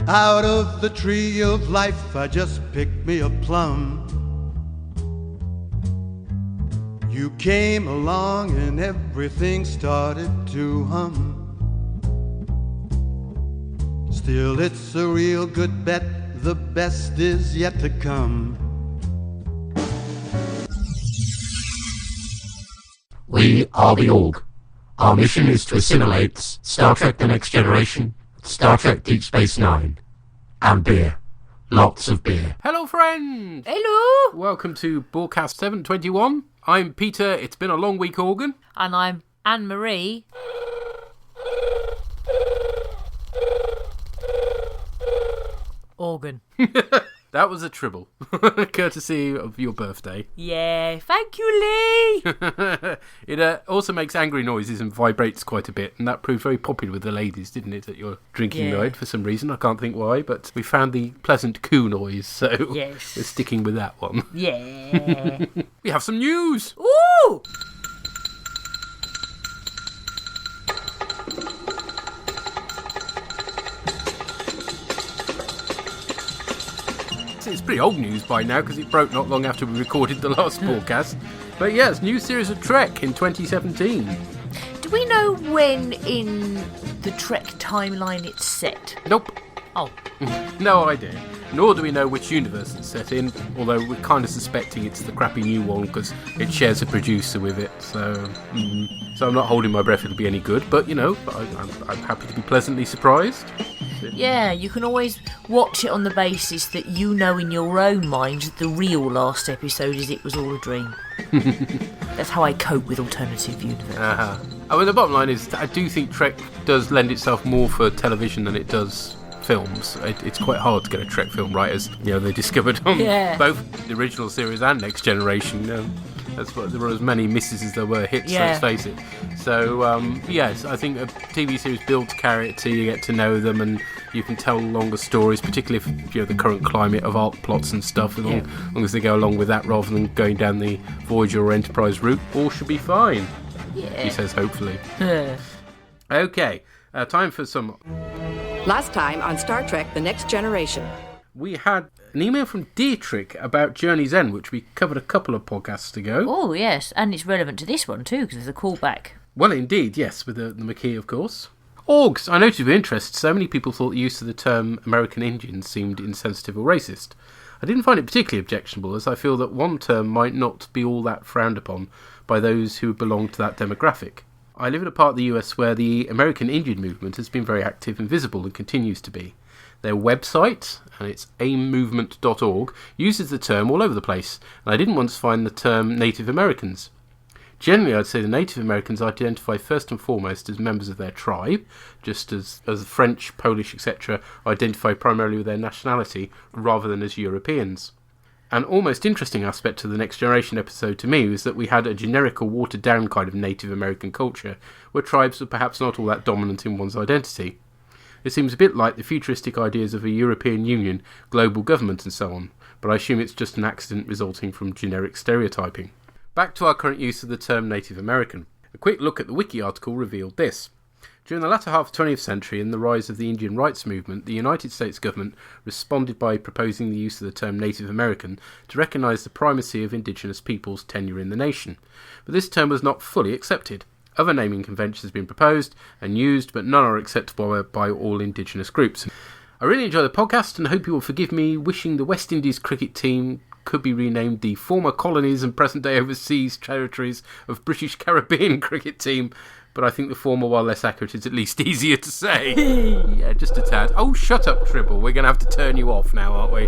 Out of the tree of life, I just picked me a plum. You came along and everything started to hum. Still, it's a real good bet, the best is yet to come. We are the Org. Our mission is to assimilate Star Trek The Next Generation, Star Trek Deep Space Nine, and beer. Lots of beer. Hello, friends! Hello! Welcome to bOrgCast 721. I'm Peter, it's been a long week, Organ. And I'm Anne-Marie. Organ. That was a tribble, courtesy of your birthday. Yeah, thank you, Lee! It also makes angry noises and vibrates quite a bit, and that proved very popular with the ladies, didn't it, at your drinking night for some reason? I can't think why, but we found the pleasant coo noise, so yes. We're sticking with that one. Yeah. We have some news! Ooh! It's pretty old news by now because it broke not long after we recorded the last podcast. But yes, new series of Trek in 2017. Do we know when in the Trek timeline it's set? Nope. Oh. No idea. Nor do we know which universe it's set in, although we're kind of suspecting it's the crappy new one because it shares a producer with it. So I'm not holding my breath it'll be any good, but you know, I'm happy to be pleasantly surprised. Yeah, you can always watch it on the basis that you know in your own mind the real last episode is It Was All a Dream. That's how I cope with alternative universes. I mean, the bottom line is I do think Trek does lend itself more for television than it does films. It's quite hard to get a Trek film right, as you know, they discovered on both the original series and Next Generation. There were as many misses as there were hits, let's face it. So, yes, I think a TV series builds character, you get to know them, and you can tell longer stories, particularly if you know the current climate of arc plots and stuff, as long as they go along with that rather than going down the Voyager or Enterprise route, all should be fine. He says, hopefully. Okay, time for some... Last time on Star Trek The Next Generation. We had an email from Dietrich about Journey's End, which we covered a couple of podcasts ago. Oh, yes, and it's relevant to this one too, because there's a callback. Well, indeed, yes, with the Maquis, of course. Orgs, I noted with interest, so many people thought the use of the term American Indian seemed insensitive or racist. I didn't find it particularly objectionable, as I feel that one term might not be all that frowned upon by those who belong to that demographic. I live in a part of the US where the American Indian movement has been very active and visible and continues to be. Their website, and it's aimmovement.org, uses the term all over the place, and I didn't once find the term Native Americans. Generally, I'd say the Native Americans identify first and foremost as members of their tribe, just as the French, Polish, etc. identify primarily with their nationality rather than as Europeans. An almost interesting aspect of the Next Generation episode to me was that we had a generic or watered-down kind of Native American culture, where tribes were perhaps not all that dominant in one's identity. It seems a bit like the futuristic ideas of a European Union, global government and so on, but I assume it's just an accident resulting from generic stereotyping. Back to our current use of the term Native American. A quick look at the wiki article revealed this. During the latter half of the 20th century and the rise of the Indian rights movement, the United States government responded by proposing the use of the term Native American to recognise the primacy of indigenous peoples' tenure in the nation. But this term was not fully accepted. Other naming conventions have been proposed and used, but none are acceptable by all indigenous groups. I really enjoy the podcast and hope you will forgive me wishing the West Indies cricket team could be renamed the former colonies and present-day overseas territories of British Caribbean cricket team, but I think the former, while less accurate, is at least easier to say. Yeah, just a tad. Oh, shut up, Tribble. We're going to have to turn you off now, aren't we?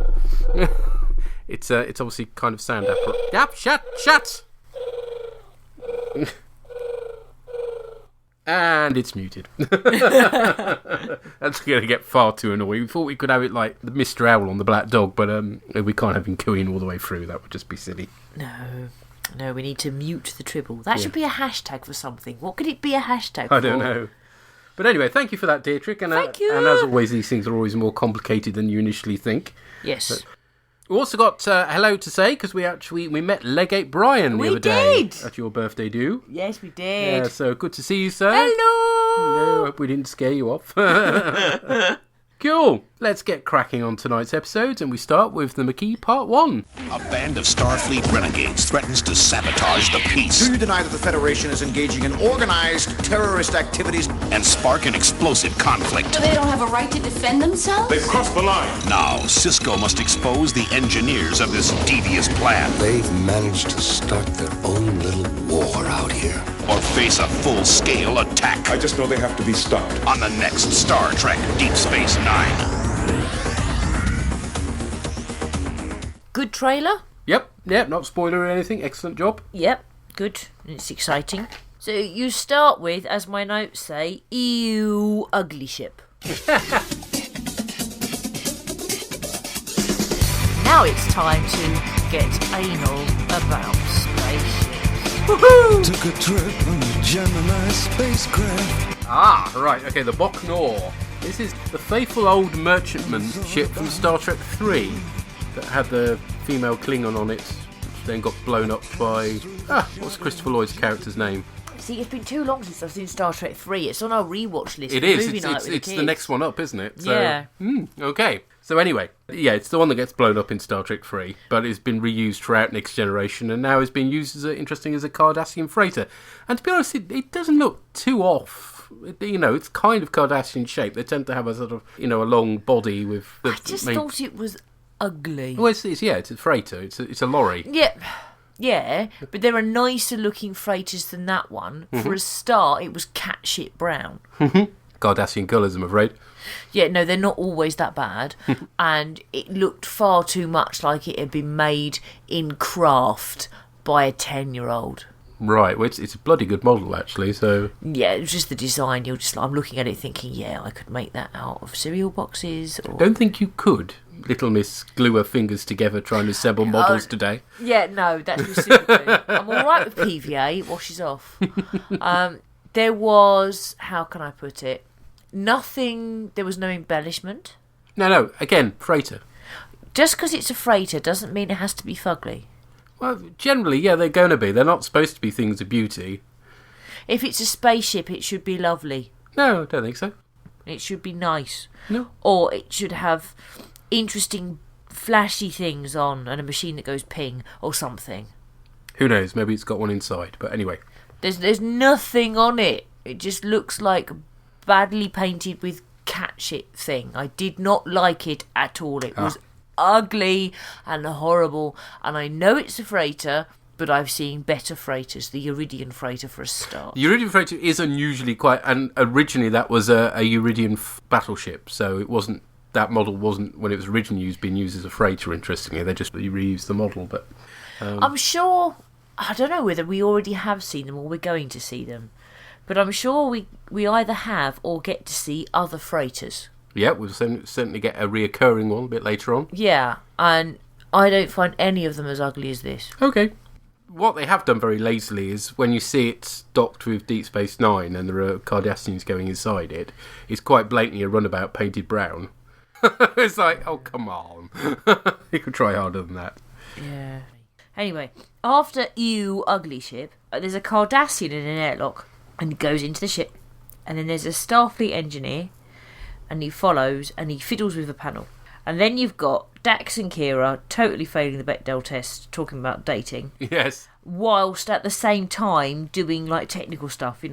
It's obviously kind of sound apparatus. Yep, shut! And it's muted. That's going to get far too annoying. We thought we could have it like the Mr. Owl on the Black Dog, but we can't have him cooing all the way through. That would just be silly. No, we need to mute the Tribble. That should be a hashtag for something. What could it be a hashtag for? I don't know. But anyway, thank you for that, Dietrich. Thank you. And as always, these things are always more complicated than you initially think. Yes. But we also got hello to say, because we met Legate Brian the other day at your birthday do. Yes, we did. Yeah, so good to see you, sir. Hello. Hope we didn't scare you off. Cool. Let's get cracking on tonight's episodes, and we start with the Maquis Part 1. A band of Starfleet renegades threatens to sabotage the peace. Do you deny that the Federation is engaging in organized terrorist activities and spark an explosive conflict? They don't have a right to defend themselves? They've crossed the line. Now, Cisco must expose the engineers of this devious plan. They've managed to start their own little war out here. Or face a full-scale attack. I just know they have to be stopped. On the next Star Trek Deep Space Nine. Good trailer? Yep, not spoiler or anything. Excellent job. Yep, good. It's exciting. So you start with, as my notes say, ew, ugly ship. Now it's time to get anal about spaceships. Woohoo! Took a trip on the Gemini spacecraft. Ah, right, okay, the Bok Nor. This is the faithful old merchantman ship from Star Trek 3 that had the female Klingon on it, which then got blown up by... what's Christopher Lloyd's character's name? See, it's been too long since I've seen Star Trek 3. It's on our rewatch list. It is, it's the next one up, isn't it? So, yeah. Okay. So anyway, yeah, it's the one that gets blown up in Star Trek 3, but it's been reused throughout Next Generation, and now is being used as interesting as a Cardassian freighter. And to be honest, it doesn't look too off. It's kind of Cardassian shape. They tend to have a sort of, a long body with... I just thought it was ugly. Well, it's a freighter. It's a lorry. Yeah, but there are nicer looking freighters than that one. Mm-hmm. For a start, it was cat shit brown. Cardassian colours, I'm afraid. Yeah, no, they're not always that bad. And it looked far too much like it had been made in craft by a 10-year-old. Right, well, it's a bloody good model, actually, so... Yeah, it was just the design. I'm looking at it thinking, yeah, I could make that out of cereal boxes. Or... Don't think you could, little miss, glue her fingers together trying to assemble models today. Yeah, no, that's just super glue. I'm all right with PVA, it washes off. There was, how can I put it? Nothing, there was no embellishment. No, again, freighter. Just because it's a freighter doesn't mean it has to be fugly. Well, generally, yeah, they're going to be. They're not supposed to be things of beauty. If it's a spaceship, it should be lovely. No, I don't think so. It should be nice. No. Or it should have interesting, flashy things on and a machine that goes ping or something. Who knows? Maybe it's got one inside. But anyway. There's nothing on it. It just looks like badly painted with cat shit thing. I did not like it at all. It was ugly and horrible, and I know it's a freighter, but I've seen better freighters. The Iridian freighter for a start. The Iridian freighter is unusually quite, and originally that was a Iridian battleship, so it wasn't, that model wasn't, when it was originally being used as a freighter, interestingly. They just reused the model, but... I'm sure, I don't know whether we already have seen them or we're going to see them, but I'm sure we either have or get to see other freighters. Yeah, we'll certainly get a reoccurring one a bit later on. Yeah, and I don't find any of them as ugly as this. Okay. What they have done very lazily is when you see it docked with Deep Space Nine and there are Cardassians going inside it, it's quite blatantly a runabout painted brown. It's like, oh, come on. You could try harder than that. Yeah. Anyway, after ew ugly ship, there's a Cardassian in an airlock, and he goes into the ship, and then there's a Starfleet engineer, and he follows, and he fiddles with the panel. And then you've got Dax and Kira totally failing the Bechdel test, talking about dating. Yes. Whilst at the same time doing, like, technical stuff,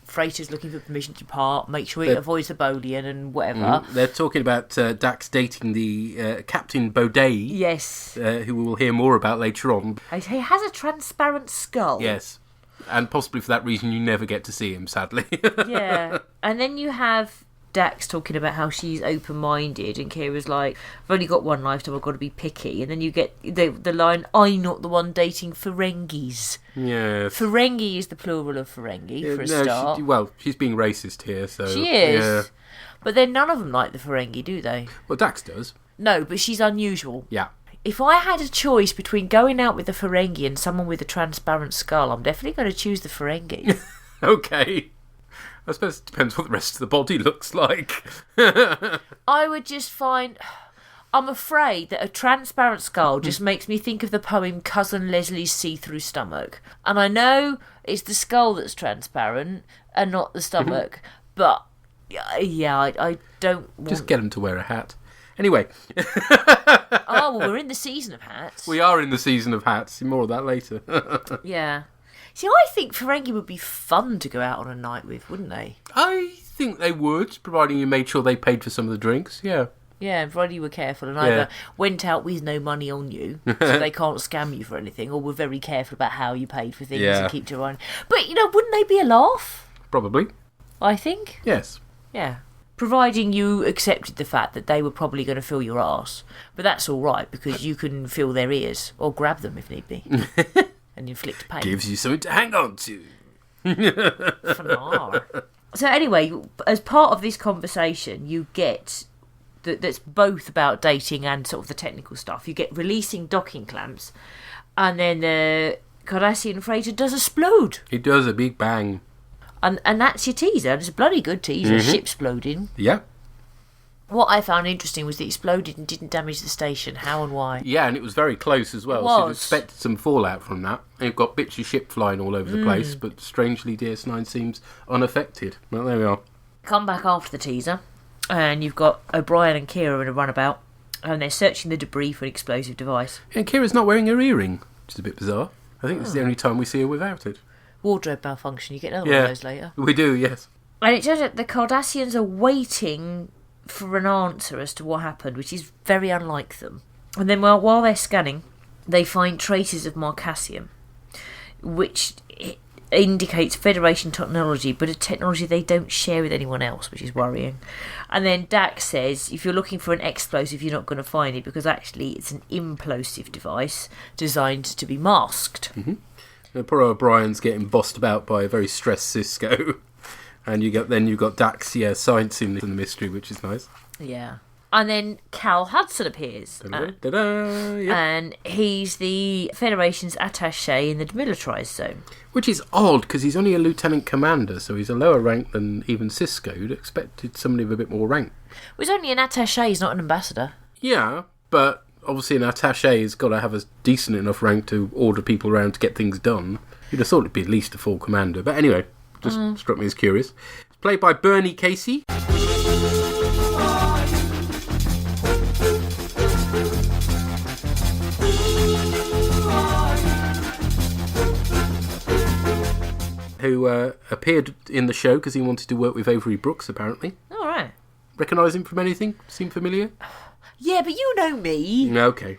freighters looking for permission to depart, make sure it avoids the Bolian and whatever. They're talking about Dax dating the Captain Baudet. Yes. Who we will hear more about later on. He has a transparent skull. Yes. And possibly for that reason you never get to see him, sadly. Yeah. And then you have Dax talking about how she's open-minded, and Kira's like, I've only got one lifetime, I've got to be picky. And then you get the line, I'm not the one dating Ferengis. Yeah. Ferengi is the plural of Ferengi, for a start. She's being racist here, so... She is. Yeah. But then none of them like the Ferengi, do they? Well, Dax does. No, but she's unusual. Yeah. If I had a choice between going out with a Ferengi and someone with a transparent skull, I'm definitely going to choose the Ferengi. Okay. I suppose it depends what the rest of the body looks like. I would just find... I'm afraid that a transparent skull just makes me think of the poem Cousin Leslie's See-Through Stomach. And I know it's the skull that's transparent and not the stomach, but Yeah, I don't want... Just get him to wear a hat. Anyway. Oh, well, we're in the season of hats. We are in the season of hats. More of that later. Yeah. See, I think Ferengi would be fun to go out on a night with, wouldn't they? I think they would, providing you made sure they paid for some of the drinks, yeah. Yeah, provided you were careful and either went out with no money on you, so they can't scam you for anything, or were very careful about how you paid for things and keep to run. But, wouldn't they be a laugh? Probably. I think. Yes. Yeah. Providing you accepted the fact that they were probably going to fill your arse. But that's all right, because you can fill their ears, or grab them if need be, and inflict pain. Gives you something to hang on to. So anyway, as part of this conversation, you get... that's both about dating and sort of the technical stuff. You get releasing docking clamps, and then the Cardassian freighter does explode. It does a big bang. And that's your teaser. It's a bloody good teaser. Ship exploding. Yeah. What I found interesting was that it exploded and didn't damage the station. How and why? Yeah, and it was very close as well. So you'd expected some fallout from that. And you've got bits of ship flying all over the place, but strangely DS9 seems unaffected. Well, there we are. Come back after the teaser, and you've got O'Brien and Kira in a runabout, and they're searching the debris for an explosive device. And Kira's not wearing her earring, which is a bit bizarre. I think this is the only time we see her without it. Wardrobe malfunction. You get another one of those later. We do, yes. And it turns out the Cardassians are waiting for an answer as to what happened, which is very unlike them. And then while they're scanning, they find traces of Marcassium, which indicates Federation technology, but a technology they don't share with anyone else, which is worrying. And then Dax says, if you're looking for an explosive, you're not going to find it, because actually it's an implosive device designed to be masked. Mm-hmm. Poor O'Brien's getting bossed about by a very stressed Cisco. And you've got Dax, science in the mystery, which is nice. Yeah. And then Cal Hudson appears. And he's the Federation's attaché in the demilitarised zone. Which is odd, because he's only a lieutenant commander, so he's a lower rank than even Cisco. You'd expected somebody with a bit more rank. Well, he's only an attaché, he's not an ambassador. Yeah, but obviously an attaché has got to have a decent enough rank to order people around to get things done. You'd have thought it'd be at least a full commander. But anyway, just struck me as curious. It's played by Bernie Casey. Who appeared in the show because he wanted to work with Avery Brooks, apparently. All right. Recognise him from anything? Seem familiar? Yeah, but you know me. Okay.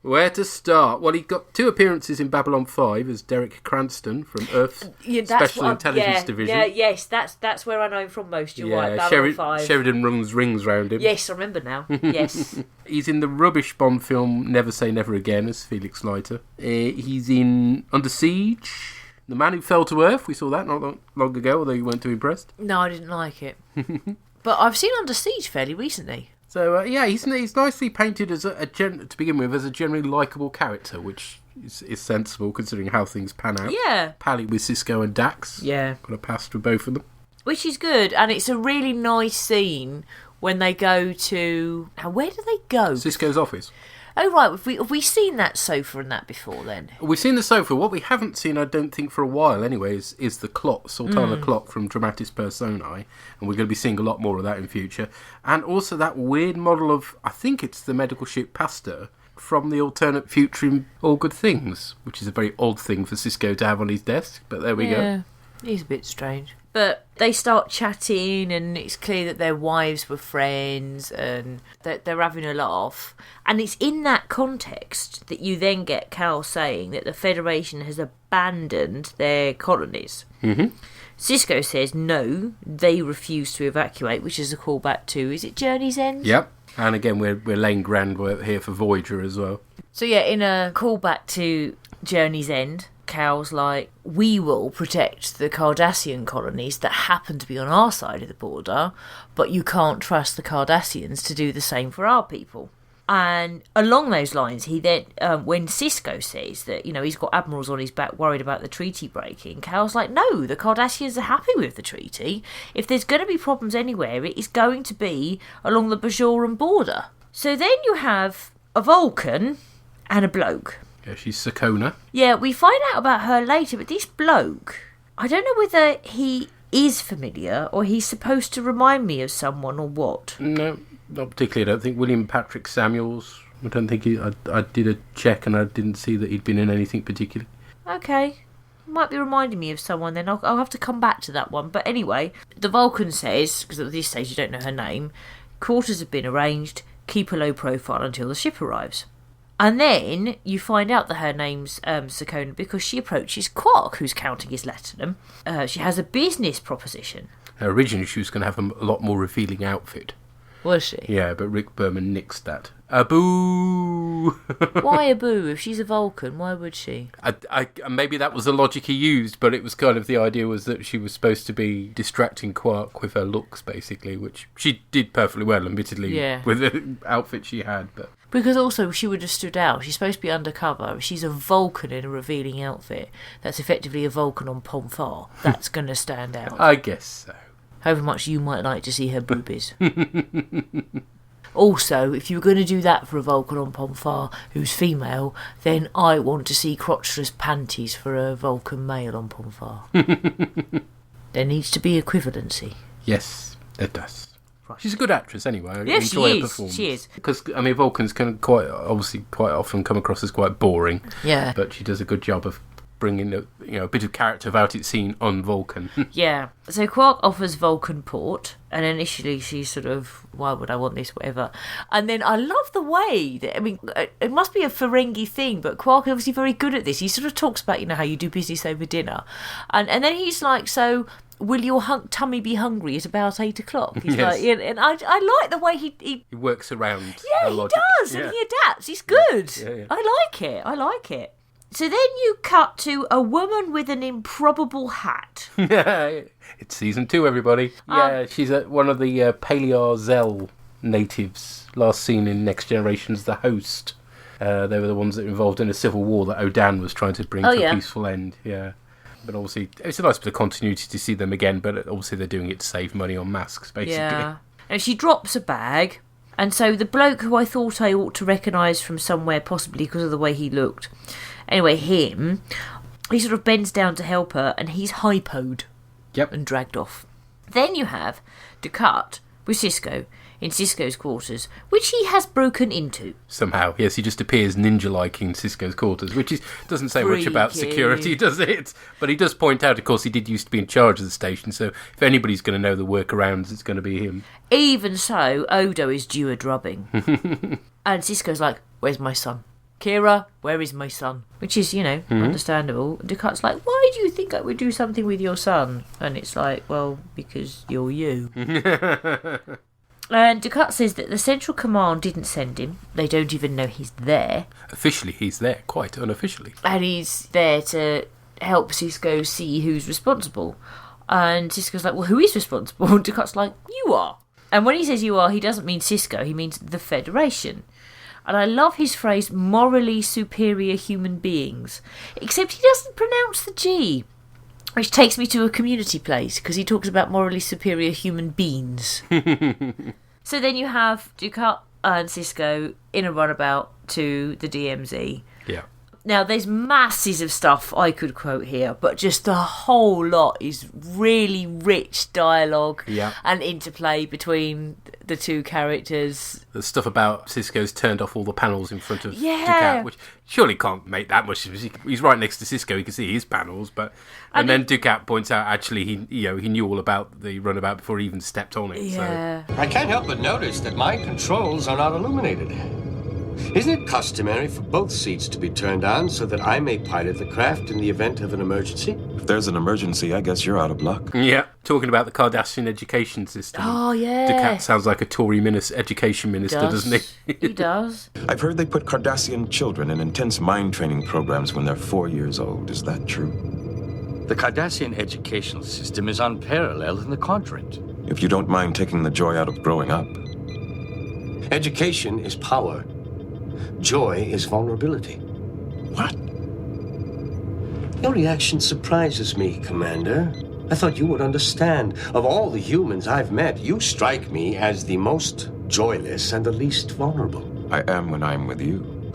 Where to start? Well, he got 2 appearances in Babylon 5 as Derek Cranston from Earth's Special Intelligence Division. Yes, that's where I know him from most. You're right, Babylon 5. Sheridan runs rings round him. Yes, I remember now. Yes. He's in the rubbish Bond film Never Say Never Again as Felix Leiter. He's in Under Siege. The Man Who Fell to Earth, we saw that not long ago, although you weren't too impressed. No, I didn't like it. But I've seen Under Siege fairly recently. So, he's nicely painted as to begin with, as a generally likeable character, which is sensible considering how things pan out. Yeah. Pally with Cisco and Dax. Yeah. Got a pass through both of them. Which is good, and it's a really nice scene when they go to... Now, where do they go? Cisco's office. Oh, right. Have we seen that sofa and that before, then? We've seen the sofa. What we haven't seen, I don't think, for a while anyway, is the clock, Sultana clock from Dramatis Personae. And we're going to be seeing a lot more of that in future. And also that weird model of, I think it's the medical ship Pasteur, from the alternate future in All Good Things, which is a very odd thing for Cisco to have on his desk. But there we go. He's a bit strange. But they start chatting, and it's clear that their wives were friends, and that they're having a laugh. And it's in that context that you then get Cal saying that the Federation has abandoned their colonies. Mm-hmm. Cisco says no, they refuse to evacuate, which is a callback to, is it Journey's End? Yep. And again, we're laying groundwork here for Voyager as well. So yeah, in a callback to Journey's End, Cal's like, we will protect the Cardassian colonies that happen to be on our side of the border, but you can't trust the Cardassians to do the same for our people. And along those lines, he then, when Cisco says that, he's got admirals on his back worried about the treaty breaking, Cal's like, no, the Cardassians are happy with the treaty. If there's going to be problems anywhere, it is going to be along the Bajoran border. So then you have a Vulcan and a bloke. Yeah, she's Sakona. Yeah, we find out about her later, but this bloke, I don't know whether he is familiar, or he's supposed to remind me of someone, or what? No, not particularly. I don't think William Patrick Samuels. I don't think I did a check and I didn't see that he'd been in anything particular. Okay. Might be reminding me of someone then. I'll have to come back to that one. But anyway, the Vulcan says, because at this stage you don't know her name, quarters have been arranged, keep a low profile until the ship arrives. And then you find out that her name's Sakona because she approaches Quark, who's counting his latinum. She has a business proposition. Originally she was going to have a lot more revealing outfit. Was she? Yeah, but Rick Berman nixed that. A boo! Why a boo? If she's a Vulcan, why would she? I maybe that was the logic he used, but it was kind of the idea was that she was supposed to be distracting Quark with her looks, basically, which she did perfectly well, admittedly, with the outfit she had. But because also she would have stood out. She's supposed to be undercover. If she's a Vulcan in a revealing outfit, that's effectively a Vulcan on Pomfar. That's going to stand out. I guess so. However much you might like to see her boobies. Also, if you were going to do that for a Vulcan on Pomfar who's female, then I want to see crotchless panties for a Vulcan male on Pomfar. There needs to be equivalency. Yes, it does. Right. She's a good actress anyway. I enjoy her performance. She is. Because, I mean, Vulcans can quite often come across as quite boring. Yeah. But she does a good job of bringing a bit of character without it seen on Vulcan. Yeah. So Quark offers Vulcan port, and initially she's sort of, why would I want this, whatever. And then I love the way that, I mean, it must be a Ferengi thing, but Quark is obviously very good at this. He sort of talks about, how you do business over dinner. And then he's like, so will your tummy be hungry at about 8 o'clock? He's yes. like, and I like the way he works around. Yeah, he does, and he adapts. He's good. Yeah. I like it. So then you cut to a woman with an improbable hat. It's season 2, everybody. Yeah, she's one of the Palear-Zell natives, last seen in Next Generation's The Host. They were the ones that were involved in a civil war that Odan was trying to bring to a peaceful end. Yeah. But obviously, it's a nice bit of continuity to see them again, but obviously they're doing it to save money on masks, basically. Yeah. And she drops a bag, and so the bloke who I thought I ought to recognise from somewhere, possibly because of the way he looked... Anyway, he sort of bends down to help her, and he's hypoed and dragged off. Then you have Dukat with Sisko in Sisko's quarters, which he has broken into. Somehow, yes, he just appears ninja-like in Sisko's quarters, which doesn't say much about security, does it? But he does point out, of course, he did used to be in charge of the station, so if anybody's going to know the workarounds, it's going to be him. Even so, Odo is due a drubbing. And Sisko's like, where's my son? Kira, where is my son? Which is, understandable. Dukat's like, why do you think I would do something with your son? And it's like, well, because you're you. And Dukat says that the Central Command didn't send him. They don't even know he's there. Officially, he's there, quite unofficially. And he's there to help Sisko see who's responsible. And Sisko's like, well, who is responsible? And Dukat's like, you are. And when he says you are, he doesn't mean Sisko, he means the Federation. And I love his phrase, morally superior human beings. Except he doesn't pronounce the G. Which takes me to a Community place, because he talks about morally superior human beings. So then you have Dukat and Sisko in a runabout to the DMZ. Yeah. Now, there's masses of stuff I could quote here, but just the whole lot is really rich dialogue and interplay between the two characters. The stuff about Sisko's turned off all the panels in front of Dukat, which surely can't make that much. He's right next to Sisko, he can see his panels, but and then Dukat points out actually he knew all about the runabout before he even stepped on it. Yeah. So. I can't help but notice that my controls are not illuminated. Isn't it customary for both seats to be turned on so that I may pilot the craft in the event of an emergency? If there's an emergency, I guess you're out of luck. Yeah, talking about the Cardassian education system. Oh, yeah. Dukat sounds like a Tory education minister, doesn't he? He does. I've heard they put Cardassian children in intense mind training programs when they're 4 years old. Is that true? The Cardassian educational system is unparalleled in the quadrant. If you don't mind taking the joy out of growing up. Education is power. Joy is vulnerability. What? Your reaction surprises me, Commander. I thought you would understand. Of all the humans I've met, you strike me as the most joyless and the least vulnerable. I am when I'm with you.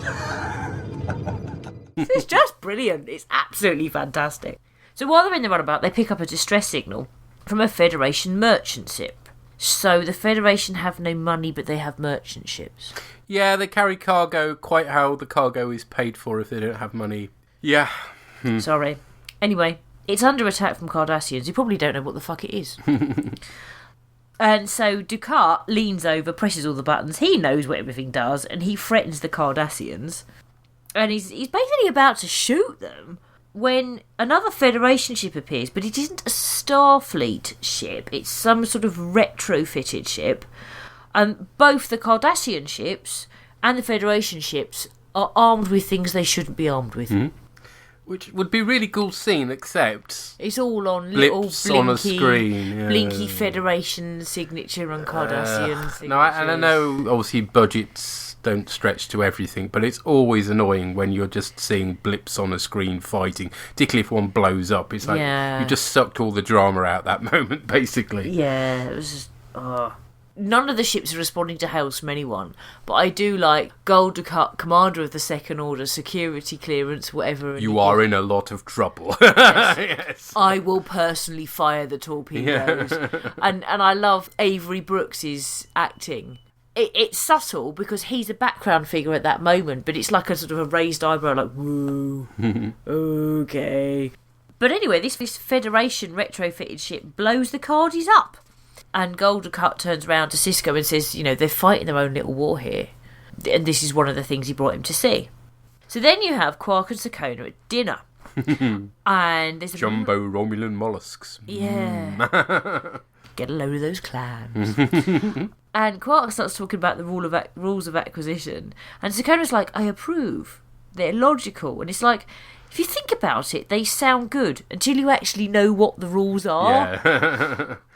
It's just brilliant. It's absolutely fantastic. So while they're in the runabout, they pick up a distress signal from a Federation merchant ship. So the Federation have no money, but they have merchant ships. Yeah, they carry cargo, quite how the cargo is paid for if they don't have money. Yeah. Sorry. Anyway, it's under attack from Cardassians. You probably don't know what the fuck it is. And so Dukat leans over, presses all the buttons. He knows what everything does, and he threatens the Cardassians. And he's basically about to shoot them when another Federation ship appears, but it isn't a Starfleet ship. It's some sort of retrofitted ship. And both the Cardassian ships and the Federation ships are armed with things they shouldn't be armed with. Which would be really cool scene, except it's all on little blips on a screen. Yeah. Blinky Federation signature and Cardassian signatures. No, and I know obviously budgets don't stretch to everything, but it's always annoying when you're just seeing blips on a screen fighting, particularly if one blows up. It's like you just sucked all the drama out that moment, basically. Yeah, it was just... None of the ships are responding to hails from anyone, but I do like Gul Dukat, commander of the Second Order, security clearance, whatever. You are in a lot of trouble. Yes. I will personally fire the torpedoes. Yeah. And I love Avery Brooks's acting. It's subtle because he's a background figure at that moment, but it's like a sort of a raised eyebrow, like, woo, okay. But anyway, this Federation retrofitted ship blows the Cardies up. And Gul Dukat turns around to Sisko and says, you know, they're fighting their own little war here. And this is one of the things he brought him to see. So then you have Quark and Sakona at dinner. And there's Jumbo Romulan mollusks. Yeah. Get a load of those clams. And Quark starts talking about the rules of acquisition. And Sakona's like, I approve. They're logical. And it's like, if you think about it, they sound good until you actually know what the rules are.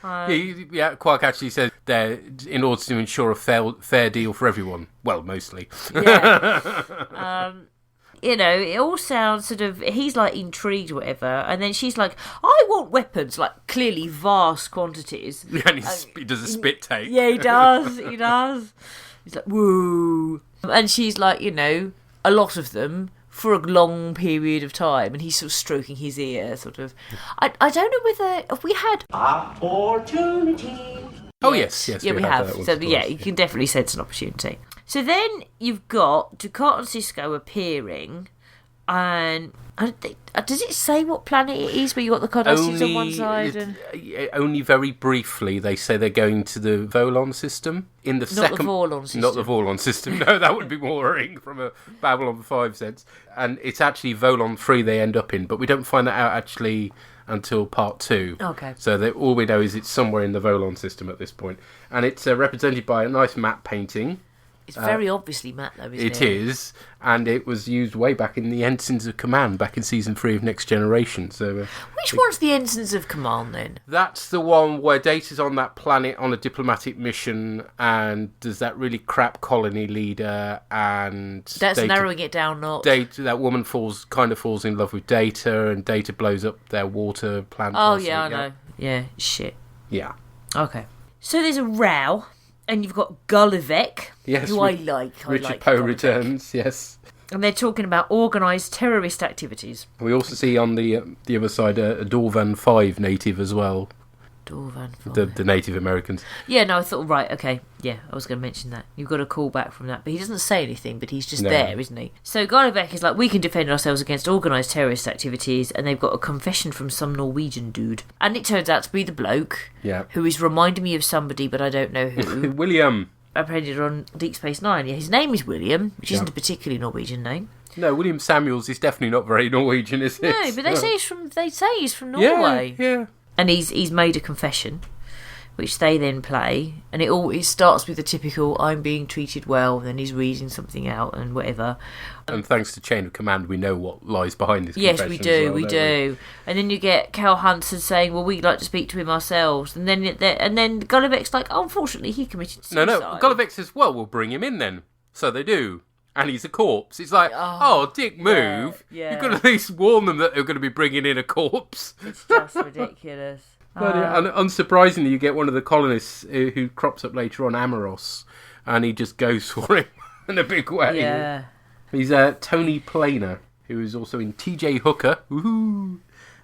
Yeah. Quark actually said they're in order to ensure a fair deal for everyone. Well, mostly. Yeah. You know, it all sounds sort of... He's, like, intrigued or whatever, and then she's like, I want weapons, like, clearly vast quantities. And he does a spit take. Yeah, he does. He does. He's like, woo. And she's like, you know, a lot of them... for a long period of time, and he's sort of stroking his ear, sort of. I don't know whether... Have we had... Opportunity. Oh, yes, yeah, we have. So, yeah, you can definitely sense an opportunity. So then you've got Dukat and Sisko appearing, and... does it say what planet it is where you've got the Cardassians on one side? And... Only very briefly they say they're going to the Volon system. In the Not the Vorlon system. Not the Vorlon system. No, that would be more worrying from a Babylon 5 sense. And it's actually Volon 3 they end up in, but we don't find that out actually until part 2. Okay. So all we know is it's somewhere in the Volon system at this point. And it's represented by a nice map painting. It's very obviously Matt, though, isn't it? It is, and it was used way back in the Ensigns of Command, back in Season 3 of Next Generation. So, which one's the Ensigns of Command, then? That's the one where Data's on that planet on a diplomatic mission, and there's that really crap colony leader, and... That's Data, narrowing it down, not... That woman falls in love with Data, and Data blows up their water plant. Oh, yeah, I know. Yeah, shit. Yeah. Okay. So there's a row... And you've got Gulivek, who I like. Richard Poe returns, yes. And they're talking about organised terrorist activities. We also see on the other side a Dorvan 5 native as well. Dorvan 5. The Native Americans. Yeah, no, I thought, right, okay. Yeah, I was going to mention that. You've got a call back from that. But he doesn't say anything, but he's just there, isn't he? So Gulivek is like, we can defend ourselves against organised terrorist activities, and they've got a confession from some Norwegian dude. And it turns out to be the bloke, who is reminding me of somebody, but I don't know who. William. Apprehended on Deep Space Nine. Yeah, his name is William, which isn't a particularly Norwegian name. No, William Samuels is definitely not very Norwegian, is it? No, but they say he's from Norway. Yeah. And he's made a confession, which they then play, and it starts with the typical "I'm being treated well," and then he's reading something out and whatever. And thanks to Chain of Command, we know what lies behind this confession. Yes, we do, we do. And then you get Cal Hansen saying, "Well, we'd like to speak to him ourselves," and then Gullivek's like, "Oh, unfortunately, he committed suicide." No, Gullivek says, "Well, we'll bring him in then." So they do. And he's a corpse. It's like, dick move. Yeah. You've got to at least warn them that they're going to be bringing in a corpse. It's just ridiculous. And unsurprisingly, you get one of the colonists who crops up later on, Amoros, and he just goes for him in a big way. Yeah. He's Tony Planer, who is also in T.J. Hooker,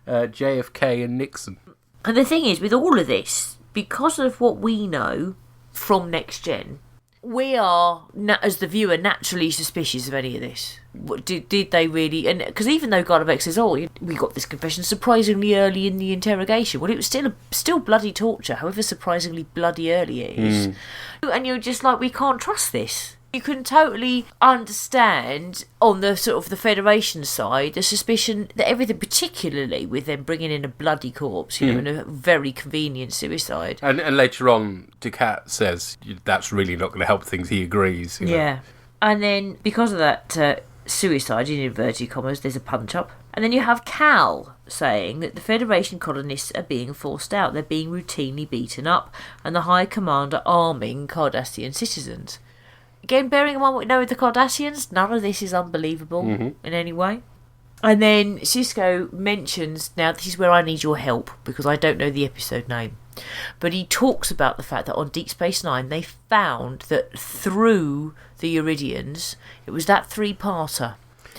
JFK and Nixon. And the thing is, with all of this, because of what we know from Next Gen, we are, as the viewer, naturally suspicious of any of this. Did they really? And because even though God of X says, "Oh, we got this confession surprisingly early in the interrogation," well, it was still bloody torture, however surprisingly bloody early it is. And you're just like, we can't trust this. You can totally understand on the sort of the Federation side the suspicion that everything, particularly with them bringing in a bloody corpse, and a very convenient suicide. And later on, Ducat says that's really not going to help things. He agrees. Yeah. And then because of that suicide, in inverted commas, there's a punch-up. And then you have Cal saying that the Federation colonists are being forced out. They're being routinely beaten up. And the High Commander arming Cardassian citizens. Again, bearing in mind what we know with the Cardassians, none of this is unbelievable in any way. And then Cisco mentions, now this is where I need your help, because I don't know the episode name. But he talks about the fact that on Deep Space Nine, they found that through the Uridians, it was that three-parter.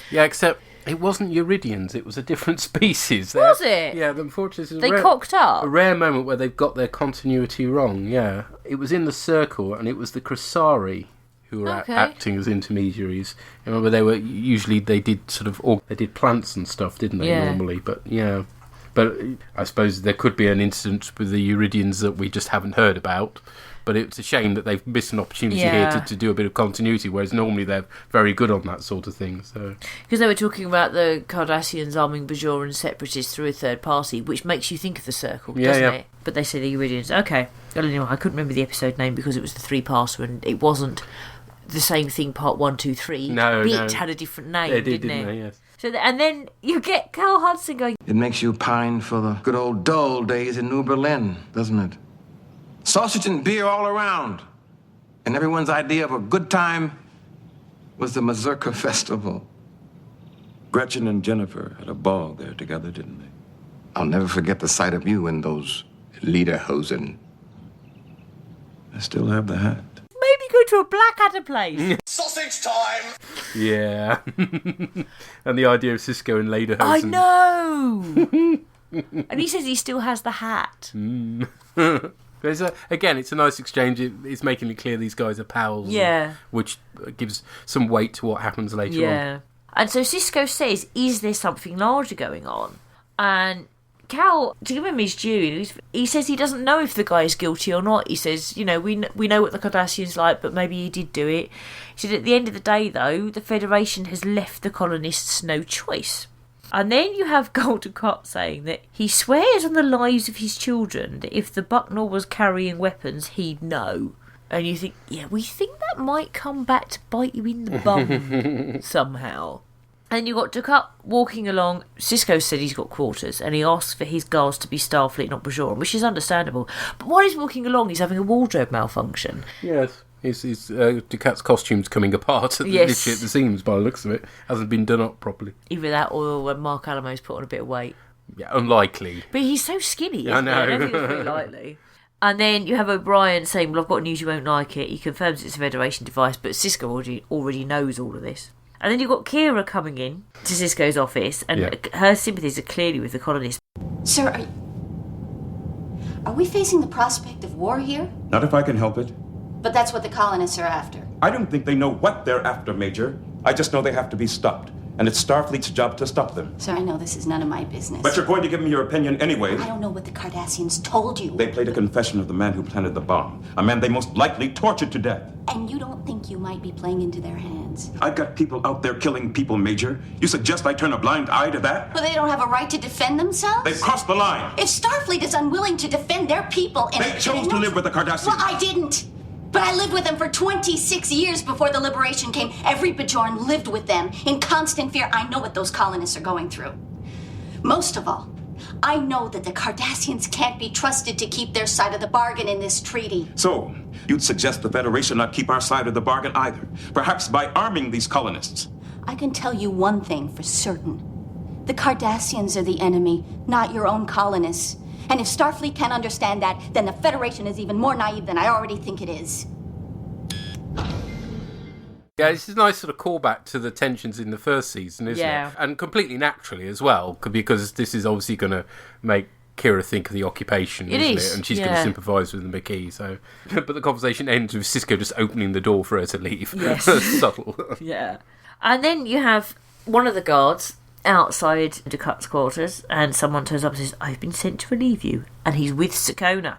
Yeah, except it wasn't Uridians, it was a different species. Was it? Yeah, unfortunately, they cocked up. A rare moment where they've got their continuity wrong, yeah. It was in the Circle, and it was the Krasari who were acting as intermediaries. Remember, they did plants and stuff, didn't they, normally? But, yeah. But I suppose there could be an incident with the Uridians that we just haven't heard about. But it's a shame that they've missed an opportunity here to do a bit of continuity, whereas normally they're very good on that sort of thing. So because they were talking about the Cardassians arming Bajoran separatists through a third party, which makes you think of the Circle, doesn't it? But they say the Uridians. Okay. Anyway, I couldn't remember the episode name because it was the three-parter and it wasn't the same thing, part 1, 2, 3. No, It had a different name, didn't it? They? Yes. So, and then you get Carl Hudson going, It makes you pine for the good old dull days in New Berlin, doesn't it? Sausage and beer all around. And everyone's idea of a good time was the Mazurka Festival. Gretchen and Jennifer had a ball there together, didn't they? I'll never forget the sight of you in those lederhosen. I still have the hat. maybe go to a Blackadder place. Sausage time! Yeah. And the idea of Cisco in lederhosen. I know! And he says he still has the hat. Again, it's a nice exchange. It's making it clear these guys are pals. Yeah. Which gives some weight to what happens later on. Yeah. And so Cisco says, is there something larger going on? And Cal, to give him his due, he says he doesn't know if the guy is guilty or not. He says, we know what the Cardassians like, but maybe he did do it. He said at the end of the day, though, the Federation has left the colonists no choice. And then you have Goldacott saying that he swears on the lives of his children that if the Bucknell was carrying weapons, he'd know. And you think, yeah, we think that might come back to bite you in the bum somehow. And you've got Ducat walking along. Cisco said he's got quarters, and he asks for his guards to be Starfleet, not Bajoran, which is understandable. But while he's walking along, he's having a wardrobe malfunction. Yes. Ducat's costume's coming apart literally at the seams by the looks of it. Hasn't been done up properly. Either that or when Mark Alamo's put on a bit of weight. Yeah, unlikely. But he's so skinny, I know. I don't think it's very likely. And then you have O'Brien saying, well, I've got news you won't like it. He confirms it's a Federation device, but Cisco already knows all of this. And then you've got Kira coming in to Cisco's office, and her sympathies are clearly with the colonists. Sir, are we facing the prospect of war here? Not if I can help it. But that's what the colonists are after. I don't think they know what they're after, Major. I just know they have to be stopped. And it's Starfleet's job to stop them. Sir, I know this is none of my business. But you're going to give me your opinion anyway. I don't know what the Cardassians told you. They played a confession of the man who planted the bomb. A man they most likely tortured to death. And you don't think you might be playing into their hands? I've got people out there killing people, Major. You suggest I turn a blind eye to that? But they don't have a right to defend themselves? They've crossed the line. If Starfleet is unwilling to defend their people... They chose to live with the Cardassians. Well, I didn't. But I lived with them for 26 years before the liberation came. Every Bajoran lived with them in constant fear. I know what those colonists are going through. Most of all, I know that the Cardassians can't be trusted to keep their side of the bargain in this treaty. So, you'd suggest the Federation not keep our side of the bargain either? Perhaps by arming these colonists? I can tell you one thing for certain. The Cardassians are the enemy, not your own colonists. And if Starfleet can't understand that, then the Federation is even more naive than I already think it is. Yeah, this is a nice sort of callback to the tensions in the first season, isn't it? And completely naturally as well, because this is obviously going to make Kira think of the occupation, isn't it? And she's going to sympathise with the Maquis. So, but the conversation ends with Sisko just opening the door for her to leave. Yes. Subtle. Yeah. And then you have one of the guards outside Ducat's quarters, and someone turns up and says, "I've been sent to relieve you." And he's with Sakona.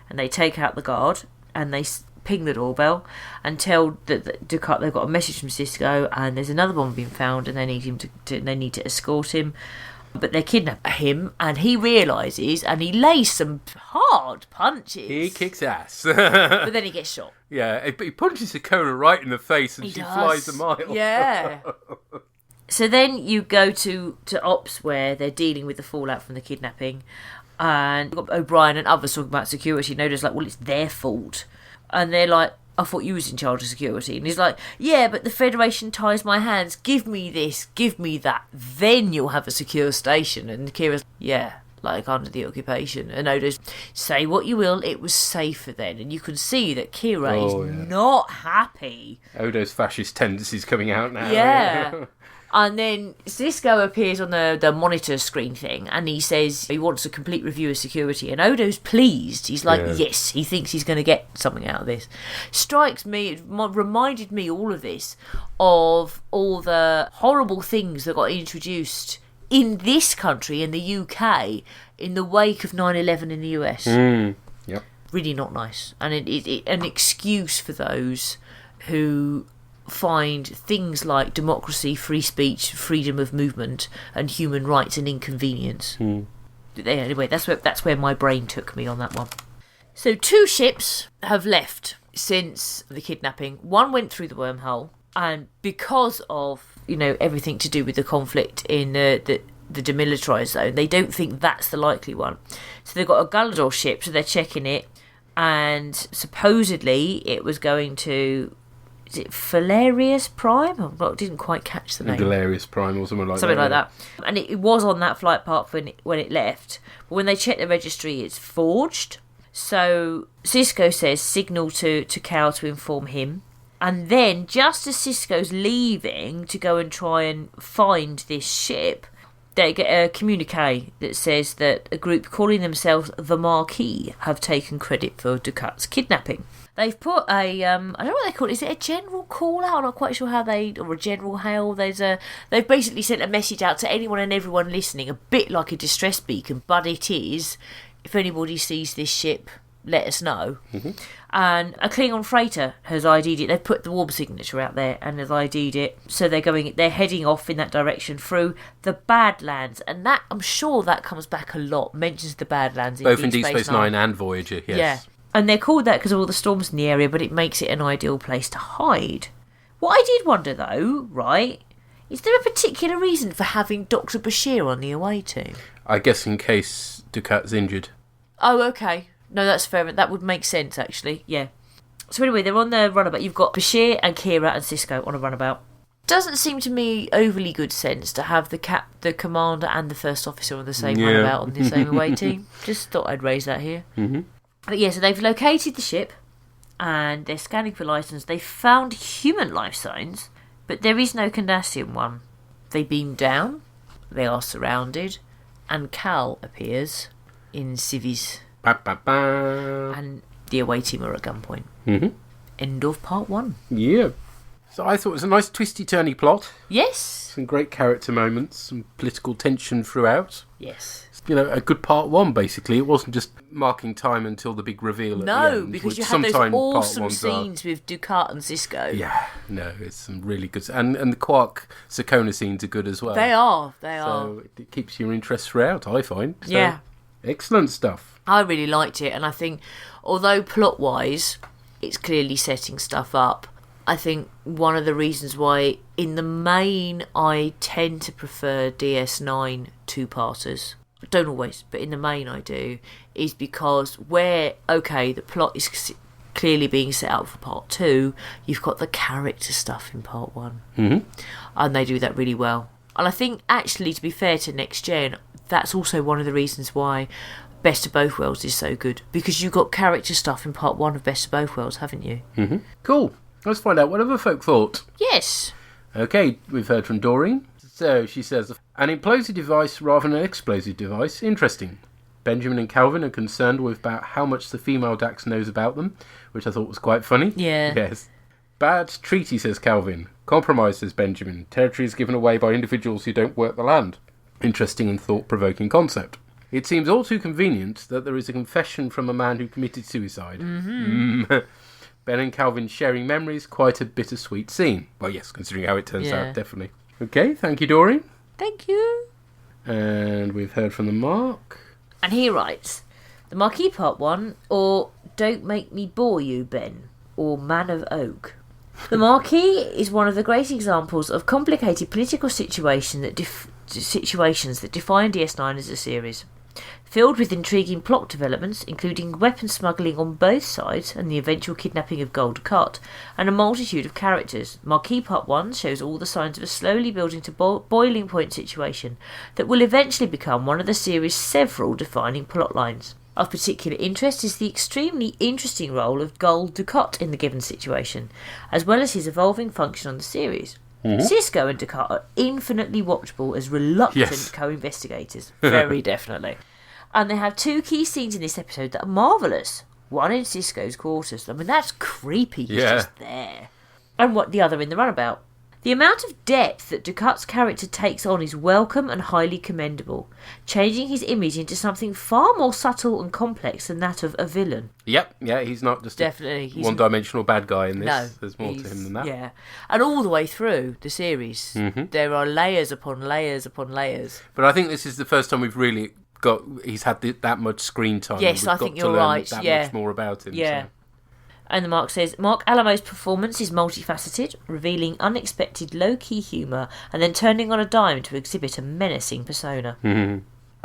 And they take out the guard, and they ping the doorbell and tell Ducat they've got a message from Sisko, and there's another bomb being found, and they need to escort him. But they kidnap him, and he realises, and he lays some hard punches. He kicks ass. But then he gets shot. Yeah, he punches Sakona right in the face, and she flies a mile. Yeah. So then you go to Ops, where they're dealing with the fallout from the kidnapping, and you've got O'Brien and others talking about security. Noda's like, well, it's their fault. And they're like, I thought you was in charge of security. And he's like, yeah, but the Federation ties my hands. Give me this, give me that. Then you'll have a secure station. And Kira's, yeah, like under the occupation. And Odo's, say what you will, it was safer then. And you can see that Kira is not happy. Odo's fascist tendencies coming out now. Yeah. And then Sisko appears on the monitor screen thing, and he says he wants a complete review of security, and Odo's pleased. He's like, yes, he thinks he's going to get something out of this. Strikes me, it reminded me, all of this, of all the horrible things that got introduced in this country, in the UK, in the wake of 9/11 in the US. Yep. Really not nice. And it an excuse for those who find things like democracy, free speech, freedom of movement, and human rights an inconvenience. Anyway, that's where my brain took me on that one. So 2 ships have left since the kidnapping. One went through the wormhole, and because of everything to do with the conflict in the demilitarised zone, they don't think that's the likely one. So they've got a Galador ship, so they're checking it, and supposedly it was going to. Is it Valerius Prime? I didn't quite catch the name. Galerius Prime or something like that. Something like that. And it was on that flight path when it left. But when they check the registry, it's forged. So Sisko says, signal to Cal to inform him. And then, just as Sisko's leaving to go and try and find this ship, they get a communique that says that a group calling themselves the Maquis have taken credit for Ducat's kidnapping. They've put a, I don't know what they call it. Is it a general call out? I'm not quite sure how or a general hail. They've basically sent a message out to anyone and everyone listening, a bit like a distress beacon, but it is, if anybody sees this ship, let us know. Mm-hmm. And a Klingon freighter has ID'd it. They've put the warp signature out there and has ID'd it. So they're heading off in that direction through the Badlands. And that, I'm sure that comes back a lot, mentions the Badlands. Both in Deep Space Nine and Voyager, yes. Yeah. And they're called that because of all the storms in the area, but it makes it an ideal place to hide. What I did wonder, though, right, is there a particular reason for having Dr. Bashir on the away team? I guess in case Ducat's injured. Oh, okay. No, that's fair. That would make sense, actually. Yeah. So anyway, they're on the runabout. You've got Bashir and Kira and Sisko on a runabout. Doesn't seem to me overly good sense to have the commander and the first officer on the same runabout on the same away team. Just thought I'd raise that here. Mm-hmm. But yeah, so they've located the ship and they're scanning for license. They found human life signs, but there is no Cardassian one. They beam down, they are surrounded, and Cal appears in civvies. And the away team are at gunpoint. Mm-hmm. End of part 1. Yeah. So I thought it was a nice twisty-turny plot. Yes. Some great character moments, some political tension throughout. Yes. A good part 1, basically. It wasn't just marking time until the big reveal at the end. No, because you had those awesome scenes with Ducat and Sisko. Yeah, no, it's some really good... And the Quark Sakona scenes are good as well. They are. So it keeps your interest throughout, I find. So, yeah. Excellent stuff. I really liked it, and I think, although plot-wise, it's clearly setting stuff up, I think one of the reasons why, in the main, I tend to prefer DS9 two-parters. Don't always, but in the main I do, is because where, okay, the plot is clearly being set up for part 2, you've got the character stuff in part 1. Mm-hmm. And they do that really well. And I think, actually, to be fair to Next Gen, that's also one of the reasons why Best of Both Worlds is so good, because you've got character stuff in part 1 of Best of Both Worlds, haven't you? Mm-hmm. Cool. Let's find out what other folk thought. Yes. Okay, we've heard from Doreen. So she says, an implosive device rather than an explosive device. Interesting. Benjamin and Calvin are concerned with about how much the female Dax knows about them, which I thought was quite funny. Yeah. Yes. Bad treaty, says Calvin. Compromise, says Benjamin. Territory is given away by individuals who don't work the land. Interesting and thought-provoking concept. It seems all too convenient that there is a confession from a man who committed suicide. Ben and Calvin sharing memories, quite a bittersweet scene. Well, yes, considering how it turns out, definitely. Okay, thank you, Doreen. Thank you. And we've heard from the Mark. And he writes, the Maquis Part 1, or Don't Make Me Bore You, Ben, or Man of Oak. The Maquis is one of the great examples of complicated political situations that define DS9 as a series. Filled with intriguing plot developments, including weapon smuggling on both sides and the eventual kidnapping of Gul Dukat, and a multitude of characters, Maquis Part 1 shows all the signs of a slowly building to boiling point situation that will eventually become one of the series' several defining plot lines. Of particular interest is the extremely interesting role of Gul Dukat in the given situation, as well as his evolving function on the series. Sisko and Dukat are infinitely watchable as reluctant co-investigators. Very definitely. And they have two key scenes in this episode that are marvellous. One in Sisko's quarters. I mean, that's creepy. He's just there. And what the other in the runabout. The amount of depth that Dukat's character takes on is welcome and highly commendable, changing his image into something far more subtle and complex than that of a villain. Yep, yeah, he's not just a one-dimensional bad guy in this. No, there's more to him than that. Yeah, and all the way through the series, there are layers upon layers upon layers. But I think this is the first time we've really he's had that much screen time. Yes, I think you're right. That much more about him. Yeah. So. And the Mark says, Mark Alamo's performance is multifaceted, revealing unexpected low-key humour and then turning on a dime to exhibit a menacing persona. And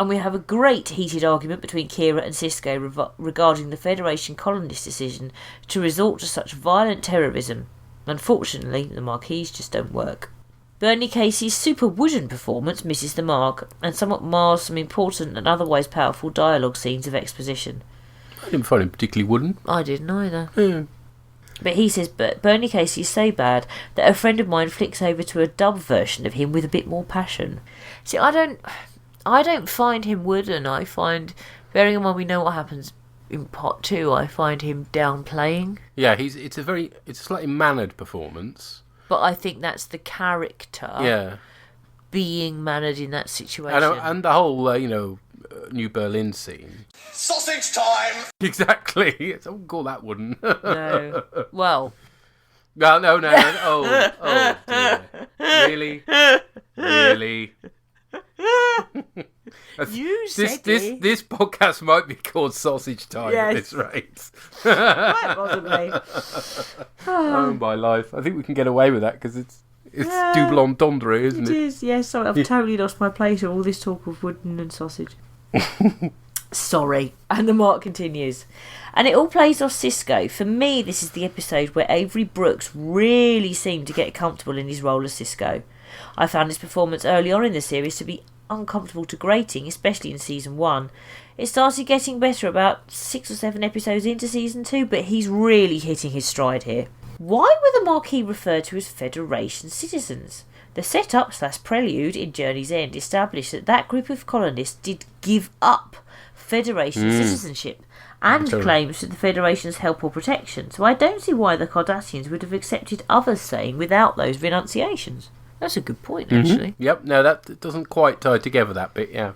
we have a great heated argument between Kira and Sisko regarding the Federation colonists' decision to resort to such violent terrorism. Unfortunately, the Maquis just don't work. Bernie Casey's super wooden performance misses the mark and somewhat mars some important and otherwise powerful dialogue scenes of exposition. I didn't find him particularly wooden. I didn't either. But he says, but Bernie Casey is so bad that a friend of mine flicks over to a dub version of him with a bit more passion. See, I don't find him wooden. I find, bearing in mind we know what happens in part 2, I find him downplaying. Yeah, it's a slightly mannered performance. But I think that's the character being mannered in that situation. And the whole, New Berlin scene. Sausage time! Exactly. I wouldn't call that wooden. No. Well. No. Oh, dear. Really? Really? You said it. This podcast might be called Sausage Time at this rate. Quite possibly. Oh, my life. I think we can get away with that because it's double entendre, isn't it? It is, yes. Sorry, I've totally lost my place of all this talk of wooden and sausage. Sorry. And the Mark continues. And it all plays off Sisko. For me, this is the episode where Avery Brooks really seemed to get comfortable in his role as Sisko. I found his performance early on in the series to be uncomfortable to grating, especially in Season 1. It started getting better about 6 or 7 episodes into Season 2, but he's really hitting his stride here. Why were the Maquis referred to as Federation citizens? The setup/prelude in Journey's End established that group of colonists did give up Federation citizenship and claims to the Federation's help or protection, so I don't see why the Cardassians would have accepted others saying without those renunciations. That's a good point, actually. Yep, no, that doesn't quite tie together, that bit, yeah.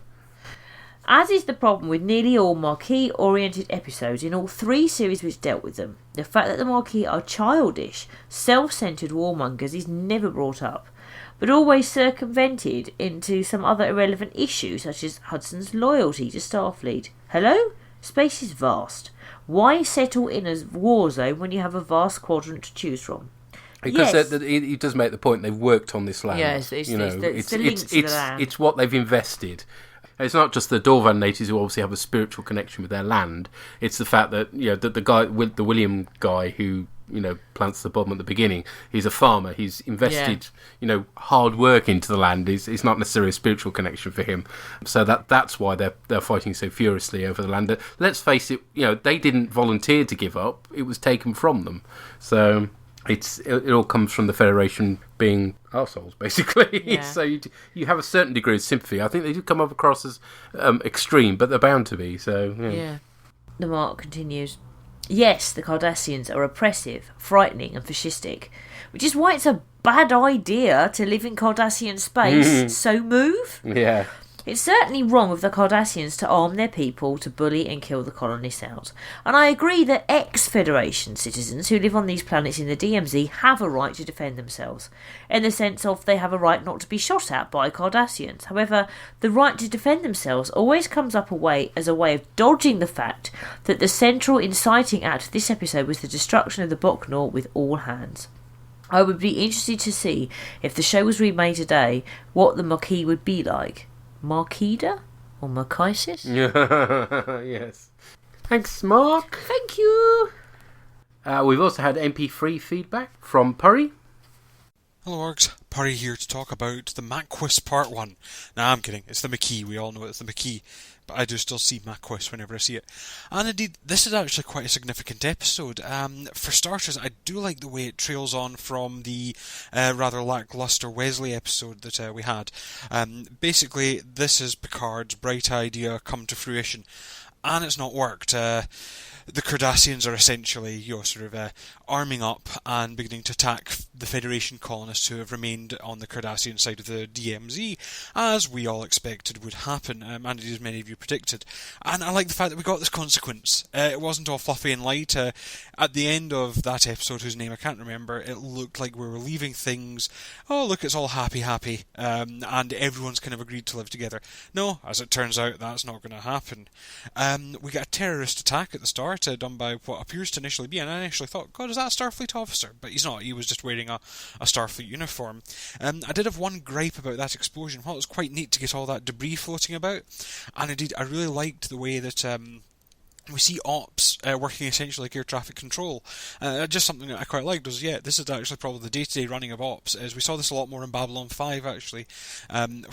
As is the problem with nearly all Maquis-oriented episodes in all 3 series which dealt with them, the fact that the Maquis are childish, self-centred warmongers is never brought up, but always circumvented into some other irrelevant issue, such as Hudson's loyalty to Starfleet. Hello? Space is vast. Why settle in a war zone when you have a vast quadrant to choose from? Because he does make the point they've worked on this land. Yes, it's the links to the land. It's what they've invested. It's not just the Dorvan natives who obviously have a spiritual connection with their land. It's the fact that that the guy, the William guy who plants the bomb at the beginning, he's a farmer. He's invested hard work into the land. It's not necessarily a spiritual connection for him. So that's why they're fighting so furiously over the land. Let's face it, they didn't volunteer to give up. It was taken from them. So it all comes from the Federation being arseholes, basically. Yeah. So you have a certain degree of sympathy. I think they do come up across as extreme, but they're bound to be. So yeah. The mark continues. Yes, the Cardassians are oppressive, frightening, and fascistic, which is why it's a bad idea to live in Cardassian space. So move. Yeah. It's certainly wrong of the Cardassians to arm their people to bully and kill the colonists out. And I agree that ex-Federation citizens who live on these planets in the DMZ have a right to defend themselves, in the sense of they have a right not to be shot at by Cardassians. However, the right to defend themselves always comes up as a way of dodging the fact that the central inciting act of this episode was the destruction of the Boknor with all hands. I would be interested to see, if the show was remade today, what the Maquis would be like. Marquida? Or Maquis? Yes. Thanks, Mark. Thank you. We've also had MP3 feedback from Purry. Hello, Orgs. Purry here to talk about the Maquis Part 1. Nah, I'm kidding. It's the Maquis. We all know it's the Maquis. But I do still see Maquis whenever I see it. And indeed, this is actually quite a significant episode. For starters, I do like the way it trails on from the rather lackluster Wesley episode that we had. Basically, this is Picard's bright idea come to fruition. And it's not worked. The Cardassians are essentially, arming up and beginning to attack the Federation colonists who have remained on the Cardassian side of the DMZ, as we all expected would happen, and as many of you predicted. And I like the fact that we got this consequence. It wasn't all fluffy and light. At the end of that episode, whose name I can't remember, it looked like we were leaving things, oh look, it's all happy, and everyone's kind of agreed to live together. No, as it turns out, that's not going to happen. We get a terrorist attack at the start, done by what appears to initially be, and I initially thought, God, is that a Starfleet officer? But he's not. He was just wearing a Starfleet uniform. I did have one gripe about that explosion. Well, it was quite neat to get all that debris floating about, and indeed I really liked the way that we see ops working essentially like air traffic control. Just something that I quite liked was, this is actually probably the day-to-day running of ops. As we saw this a lot more in Babylon 5, actually,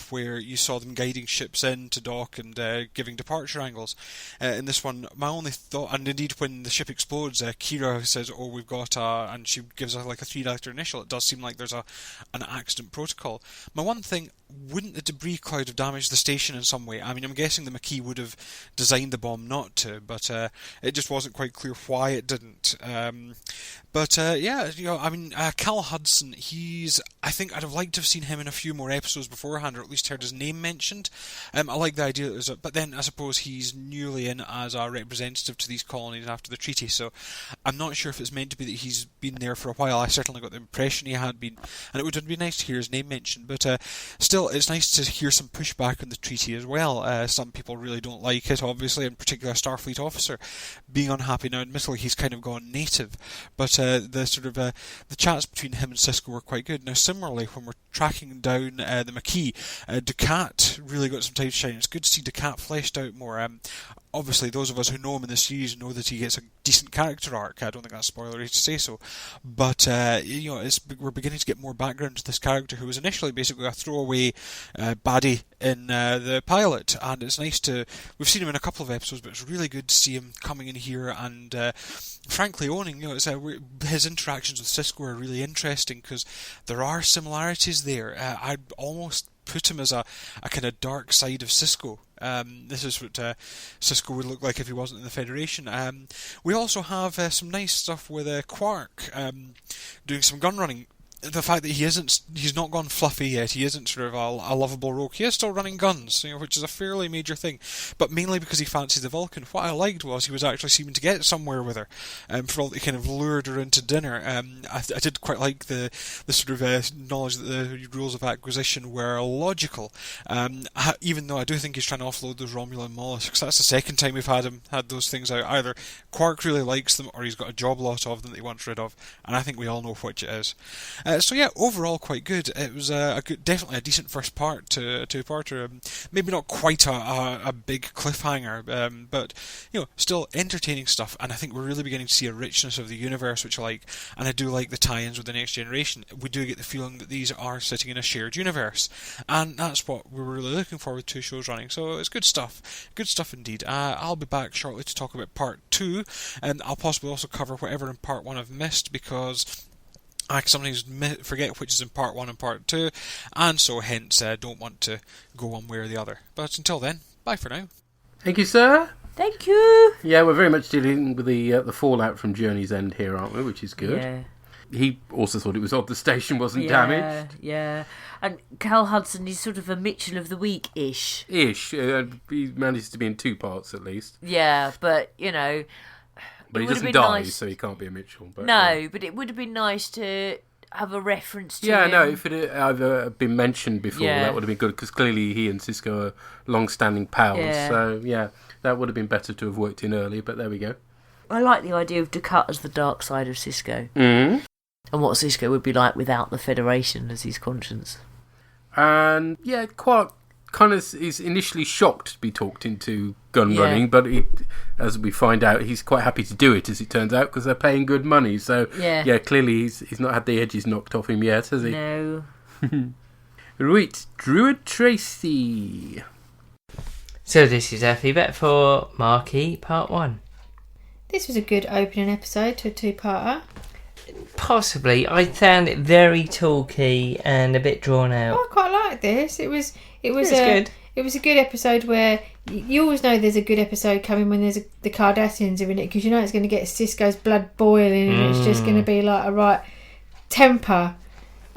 where you saw them guiding ships in to dock and giving departure angles. In this one, my only thought, and indeed when the ship explodes, Kira says, oh, we've got and she gives us like a 3-letter initial. It does seem like there's an accident protocol. My one thing, wouldn't the debris cloud have damaged the station in some way? I mean, I'm guessing the Maquis would have designed the bomb not to, but it just wasn't quite clear why it didn't. Cal Hudson, I think I'd have liked to have seen him in a few more episodes beforehand, or at least heard his name mentioned. I like the idea that but then I suppose he's newly in as a representative to these colonies after the treaty, so I'm not sure if it's meant to be that he's been there for a while. I certainly got the impression he had been, and it would have been nice to hear his name mentioned, but still, it's nice to hear some pushback on the treaty as well. Some people really don't like it, obviously, in particular a Starfleet officer being unhappy. Now, admittedly, he's kind of gone native, but the chats between him and Sisko were quite good. Now, similarly, when we're tracking down the Maquis, Ducat really got some time to shine. It's good to see Ducat fleshed out more. Obviously, those of us who know him in the series know that he gets a decent character arc. I don't think that's spoilery to say so, but we're beginning to get more background to this character who was initially basically a throwaway baddie in the pilot, and it's nice we've seen him in a couple of episodes, but it's really good to see him coming in here and frankly owning. His interactions with Sisko are really interesting because there are similarities there. I'd almost put him as a kind of dark side of Sisko. This is what Sisko would look like if he wasn't in the Federation. We also have some nice stuff with Quark doing some gun running. The fact that he's not gone fluffy yet, he isn't sort of a lovable rogue, he is still running guns, which is a fairly major thing, but mainly because he fancies the Vulcan. What I liked was he was actually seeming to get somewhere with her, for all that he kind of lured her into dinner. I did quite like the sort of knowledge that the rules of acquisition were logical, even though I do think he's trying to offload those Romulan mollusks. That's the second time we've had those things out. Either Quark really likes them, or he's got a job lot of them that he wants rid of, and I think we all know which it is. Overall quite good. It was definitely a decent first part to a two-parter. Maybe not quite a big cliffhanger, but still entertaining stuff. And I think we're really beginning to see a richness of the universe, which I like. And I do like the tie-ins with the Next Generation. We do get the feeling that these are sitting in a shared universe, and that's what we're really looking forward to. Shows running, so it's good stuff. Good stuff indeed. I'll be back shortly to talk about part 2, and I'll possibly also cover whatever in part 1 I've missed, because I sometimes forget which is in part 1 and part 2, and so hence don't want to go one way or the other. But until then, bye for now. Thank you, sir. Thank you. Yeah, we're very much dealing with the fallout from Journey's End here, aren't we? Which is good. Yeah. He also thought it was odd the station wasn't damaged. Yeah. And Cal Hudson is sort of a Mitchell of the Week-ish. He manages to be in 2 parts at least. Yeah, but, you know... But he doesn't die, so he can't be a Mitchell. But, but it would have been nice to have a reference to him. No, if it had either been mentioned before, that would have been good, because clearly he and Sisko are long-standing pals. Yeah. So, that would have been better to have worked in earlier, but there we go. I like the idea of Dukat as the dark side of Sisko. Mm-hmm. And what Sisko would be like without the Federation as his conscience. And, Quark kind of is initially shocked to be talked into gun running, but as we find out, he's quite happy to do it, as it turns out, because they're paying good money. So, clearly he's not had the edges knocked off him yet, has he? No. Right, Druid Tracy. So this is our feedback for Maquis Part 1. This was a good opening episode to a 2-parter. Possibly. I found it very talky and a bit drawn out. I quite like this. It was good. It was a good episode where you always know there's a good episode coming when there's the Cardassians are in it, because you know it's going to get Sisko's blood boiling and it's just going to be like a right temper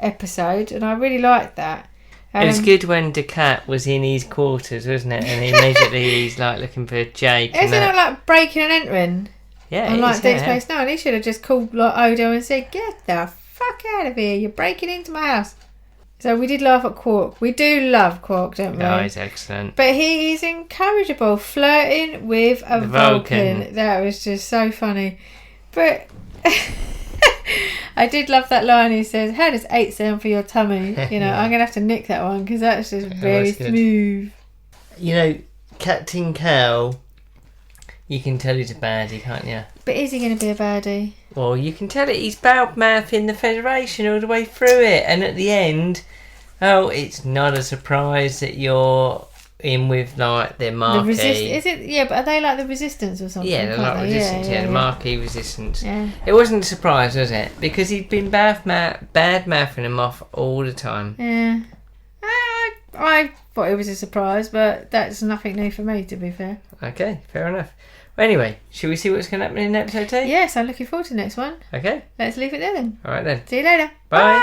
episode, and I really liked that. It was good when Dukat was in his quarters, wasn't it? And immediately he's like looking for Jake. Isn't it like breaking and entering? Yeah, and like Deep Space Nine, he should have just called like Odo and said, "Get the fuck out of here! You're breaking into my house." So we did laugh at Quark. We do love Quark, don't we? No, he's excellent. But he is incorrigible, flirting with a Vulcan. That was just so funny. But I did love that line. He says, "How does 8 sound for your tummy?" You know, I'm gonna have to nick that one because that's just very smooth. You know, Captain Cal. You can tell he's a baddie, can't you? But is he going to be a baddie? Well, you can tell it. He's bad-mouthing the Federation all the way through it. And at the end, it's not a surprise that you're in with, like, the Maquis. Is it? Yeah, but are they like the Resistance or something? Yeah, they're like Resistance. Yeah, the Maquis Resistance. Yeah. It wasn't a surprise, was it? Because he'd been bad-mouthing them off all the time. Yeah. I thought it was a surprise, but that's nothing new for me, to be fair. Okay, fair enough. Well, anyway, should we see what's going to happen in episode 2? Yes, I'm looking forward to the next one. Okay. Let's leave it there then. All right then. See you later. Bye.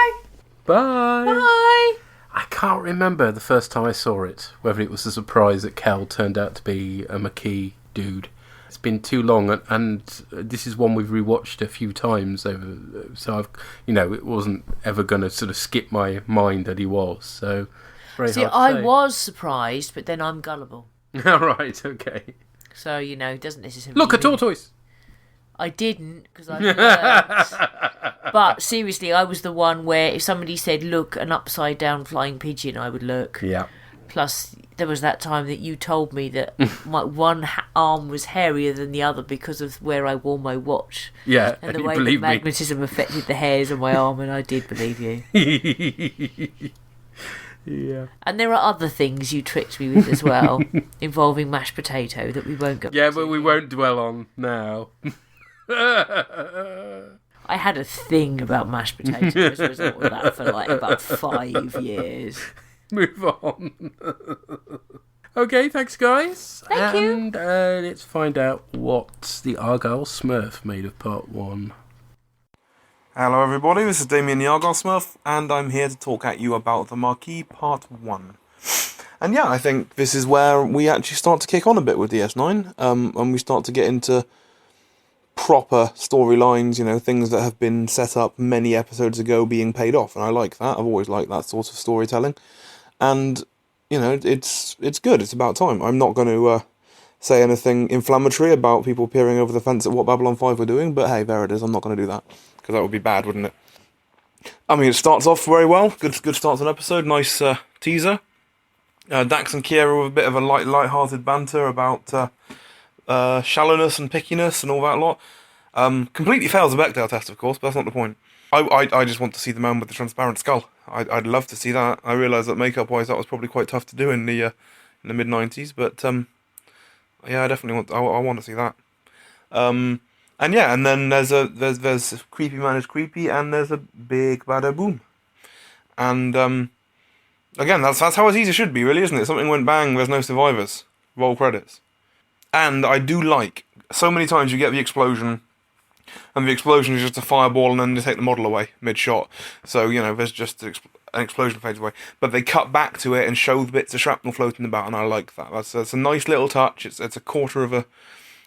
Bye. Bye. I can't remember the first time I saw it, whether it was a surprise that Cal turned out to be a Maquis dude. It's been too long, and this is one we've rewatched a few times over, so I've, it wasn't ever going to sort of skip my mind that he was. So, see, I was surprised, but then I'm gullible. All right, okay. So, it doesn't necessarily... Look, a tortoise! I didn't, because I learned. But seriously, I was the one where if somebody said, look, an upside-down flying pigeon, I would look. Yeah. Plus, there was that time that you told me that my one arm was hairier than the other because of where I wore my watch. Yeah, and the way the magnetism affected the hairs on my arm, and I did believe you. Yeah. And there are other things you tricked me with as well, involving mashed potato that we won't go into. Yeah, but we won't dwell on now. I had a thing about mashed potato as a result of that for like about 5 years. Move on. Okay, thanks guys. Thank you. And let's find out what the Argyle Smurf made of part 1. Hello everybody, this is Damien the Argyle Smurf, and I'm here to talk at you about the Maquis Part 1. And yeah, I think this is where we actually start to kick on a bit with DS9, and we start to get into proper storylines, things that have been set up many episodes ago being paid off, and I like that. I've always liked that sort of storytelling, and, it's good, it's about time. I'm not going to say anything inflammatory about people peering over the fence at what Babylon 5 were doing, but hey, there it is, I'm not going to do that. Because that would be bad, wouldn't it? I mean, it starts off very well. Good start to an episode. Nice teaser. Dax and Kira with a bit of a light-hearted banter about shallowness and pickiness and all that lot. Completely fails the Bechdel test, of course, but that's not the point. I just want to see the man with the transparent skull. I'd love to see that. I realise that makeup-wise, that was probably quite tough to do in the mid-90s, but yeah, I definitely want to see that. And then there's Creepy Man is creepy, and there's a big bada boom. And again, that's how a teaser should be, really, isn't it? Something went bang, there's no survivors. Roll credits. And I do like, so many times you get the explosion, and the explosion is just a fireball, and then they take the model away mid-shot. So, there's just an explosion fades away. But they cut back to it and show the bits of shrapnel floating about, and I like that. That's a nice little touch. It's a quarter of a...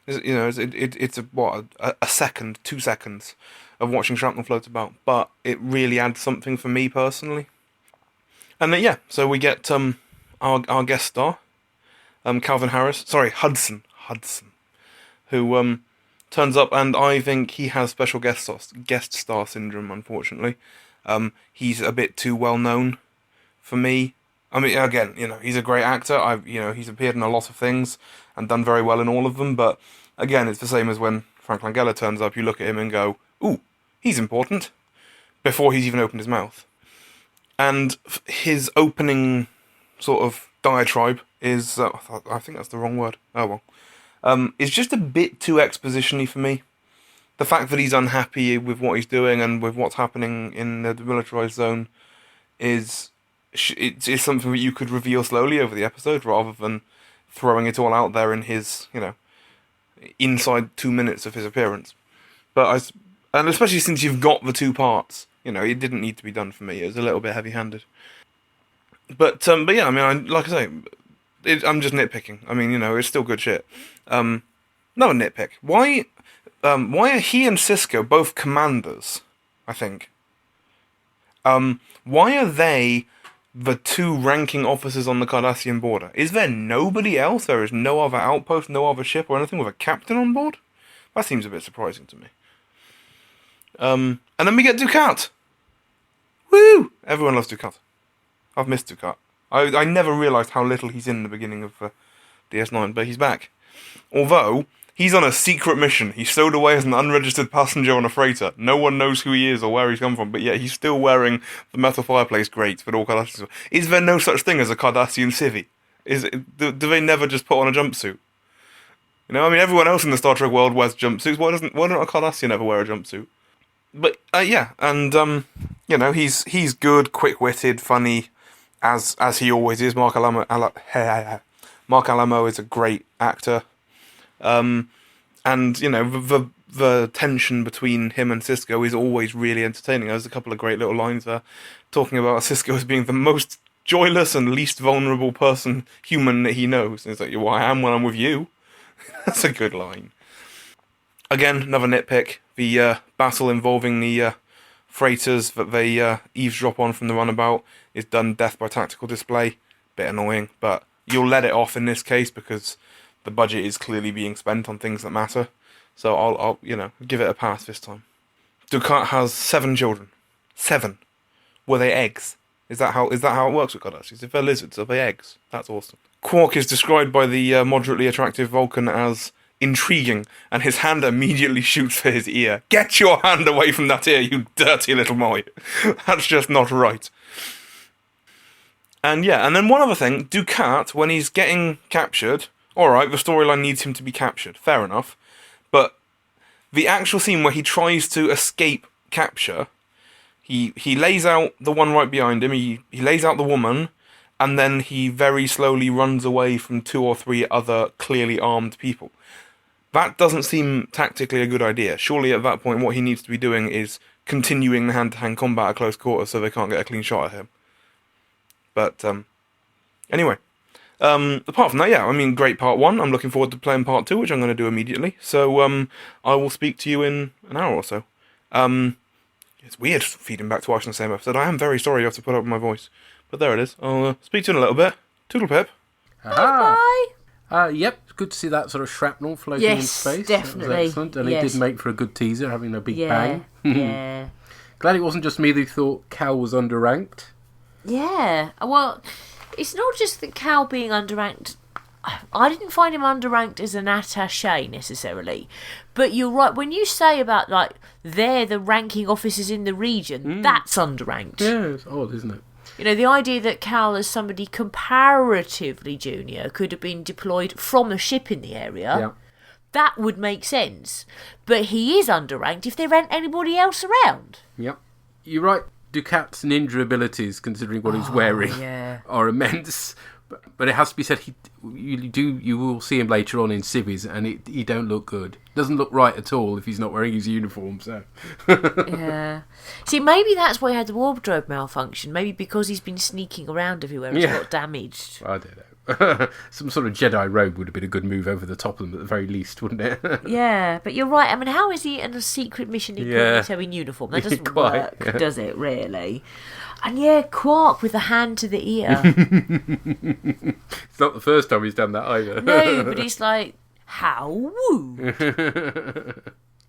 It's a second, 2 seconds of watching shrapnel float about, but it really adds something for me personally. And then, so we get our guest star, Hudson, who turns up, and I think he has special guest star syndrome. Unfortunately, he's a bit too well known for me. I mean, again, he's a great actor. He's appeared in a lot of things and done very well in all of them. But again, it's the same as when Frank Langella turns up. You look at him and go, "Ooh, he's important," before he's even opened his mouth. And his opening sort of diatribe is, I think that's the wrong word. Oh well, is just a bit too exposition-y for me. The fact that he's unhappy with what he's doing and with what's happening in the demilitarized zone is something that you could reveal slowly over the episode, rather than throwing it all out there in his, inside 2 minutes of his appearance. And especially since you've got the 2 parts, it didn't need to be done for me. It was a little bit heavy-handed. But yeah, I mean, like I say, I'm just nitpicking. I mean, it's still good shit. No nitpick. Why are he and Cisco both commanders, I think? Why are they the 2 ranking officers on the Cardassian border? Is there nobody else? There is no other outpost, no other ship or anything with a captain on board? That seems a bit surprising to me. And then we get Dukat. Woo! Everyone loves Dukat. I've missed Dukat. I never realised how little he's in the beginning of DS9, but he's back. Although, he's on a secret mission. He's stowed away as an unregistered passenger on a freighter. No one knows who he is or where he's come from, but yet he's still wearing the metal fireplace grates that all Cardassians. Is there no such thing as a Cardassian civvy? Do they never just put on a jumpsuit? Everyone else in the Star Trek world wears jumpsuits. Why don't a Cardassian ever wear a jumpsuit? But and he's good, quick-witted, funny, as he always is. Mark Alamo is a great actor, and the tension between him and Cisco is always really entertaining. There's a couple of great little lines there, talking about Cisco as being the most joyless and least vulnerable human that he knows. And it's like, well, I am when I'm with you. That's a good line. Again, another nitpick. The battle involving the freighters that they eavesdrop on from the runabout is done death by tactical display. Bit annoying, but you'll let it off in this case because the budget is clearly being spent on things that matter. So I'll give it a pass this time. Dukat has 7 children. 7. Were they eggs? Is that how it works with Cardassians? If they're lizards, are they eggs? That's awesome. Quark is described by the moderately attractive Vulcan as intriguing, and his hand immediately shoots for his ear. Get your hand away from that ear, you dirty little boy. That's just not right. And then one other thing, Dukat, when he's getting captured, alright, the storyline needs him to be captured, fair enough, but the actual scene where he tries to escape capture, he lays out the one right behind him, he lays out the woman, and then he very slowly runs away from 2 or 3 other clearly armed people. That doesn't seem tactically a good idea. Surely at that point what he needs to be doing is continuing the hand-to-hand combat at close quarters so they can't get a clean shot at him. But, anyway. Apart from that, great part 1. I'm looking forward to playing part 2, which I'm going to do immediately. So, I will speak to you in an hour or so. It's weird feeding back to watching the same episode. I am very sorry you have to put up with my voice. But there it is. I'll speak to you in a little bit. Toodle pip. Bye. Yep, it's good to see that sort of shrapnel floating in space. Yes, definitely. That was excellent, and it did make for a good teaser, having a big bang. Yeah. Glad it wasn't just me who thought Cal was underranked. Yeah, well, it's not just that Cal being underranked. I didn't find him underranked as an attaché necessarily, but you're right when you say about they're the ranking officers in the region. That's underranked. Yeah, it's odd, isn't it? The idea that Cal, as somebody comparatively junior, could have been deployed from a ship in the area, that would make sense. But he is underranked if there ain't anybody else around. Yep. You're right. Ducat's ninja abilities, considering what he's wearing, are immense. But it has to be said, you will see him later on in civvies, and he don't look good. Doesn't look right at all if he's not wearing his uniform. So yeah. See, maybe that's why he had the wardrobe malfunction. Maybe because he's been sneaking around everywhere and got damaged. I don't know. Some sort of Jedi robe would have been a good move over the top of them at the very least, wouldn't it? Yeah, but you're right. I mean, how is he in a secret mission incognito in uniform? That doesn't work, does it, really? And Quark with the hand to the ear. It's not the first time he's done that either. No, but he's like, how woo.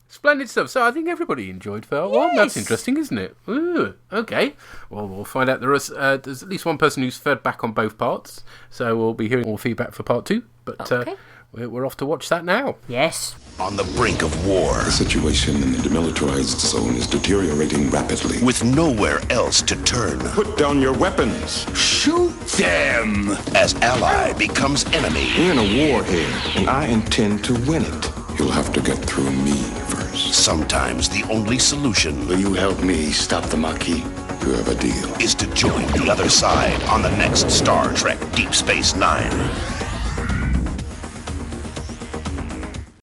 Splendid stuff. So I think everybody enjoyed part one. That's interesting, isn't it? Ooh, okay. Well, we'll find out. There's at least one person who's fed back on both parts, so we'll be hearing more feedback for part 2. But we're off to watch that now. Yes. On the brink of war. The situation in the demilitarized zone is deteriorating rapidly. With nowhere else to turn. Put down your weapons. Shoot them! As ally becomes enemy. We're in a war here, and I intend to win it. You'll have to get through me first. Sometimes the only solution... Will you help me stop the Maquis? You have a deal. ...is to join the other side on the next Star Trek Deep Space Nine.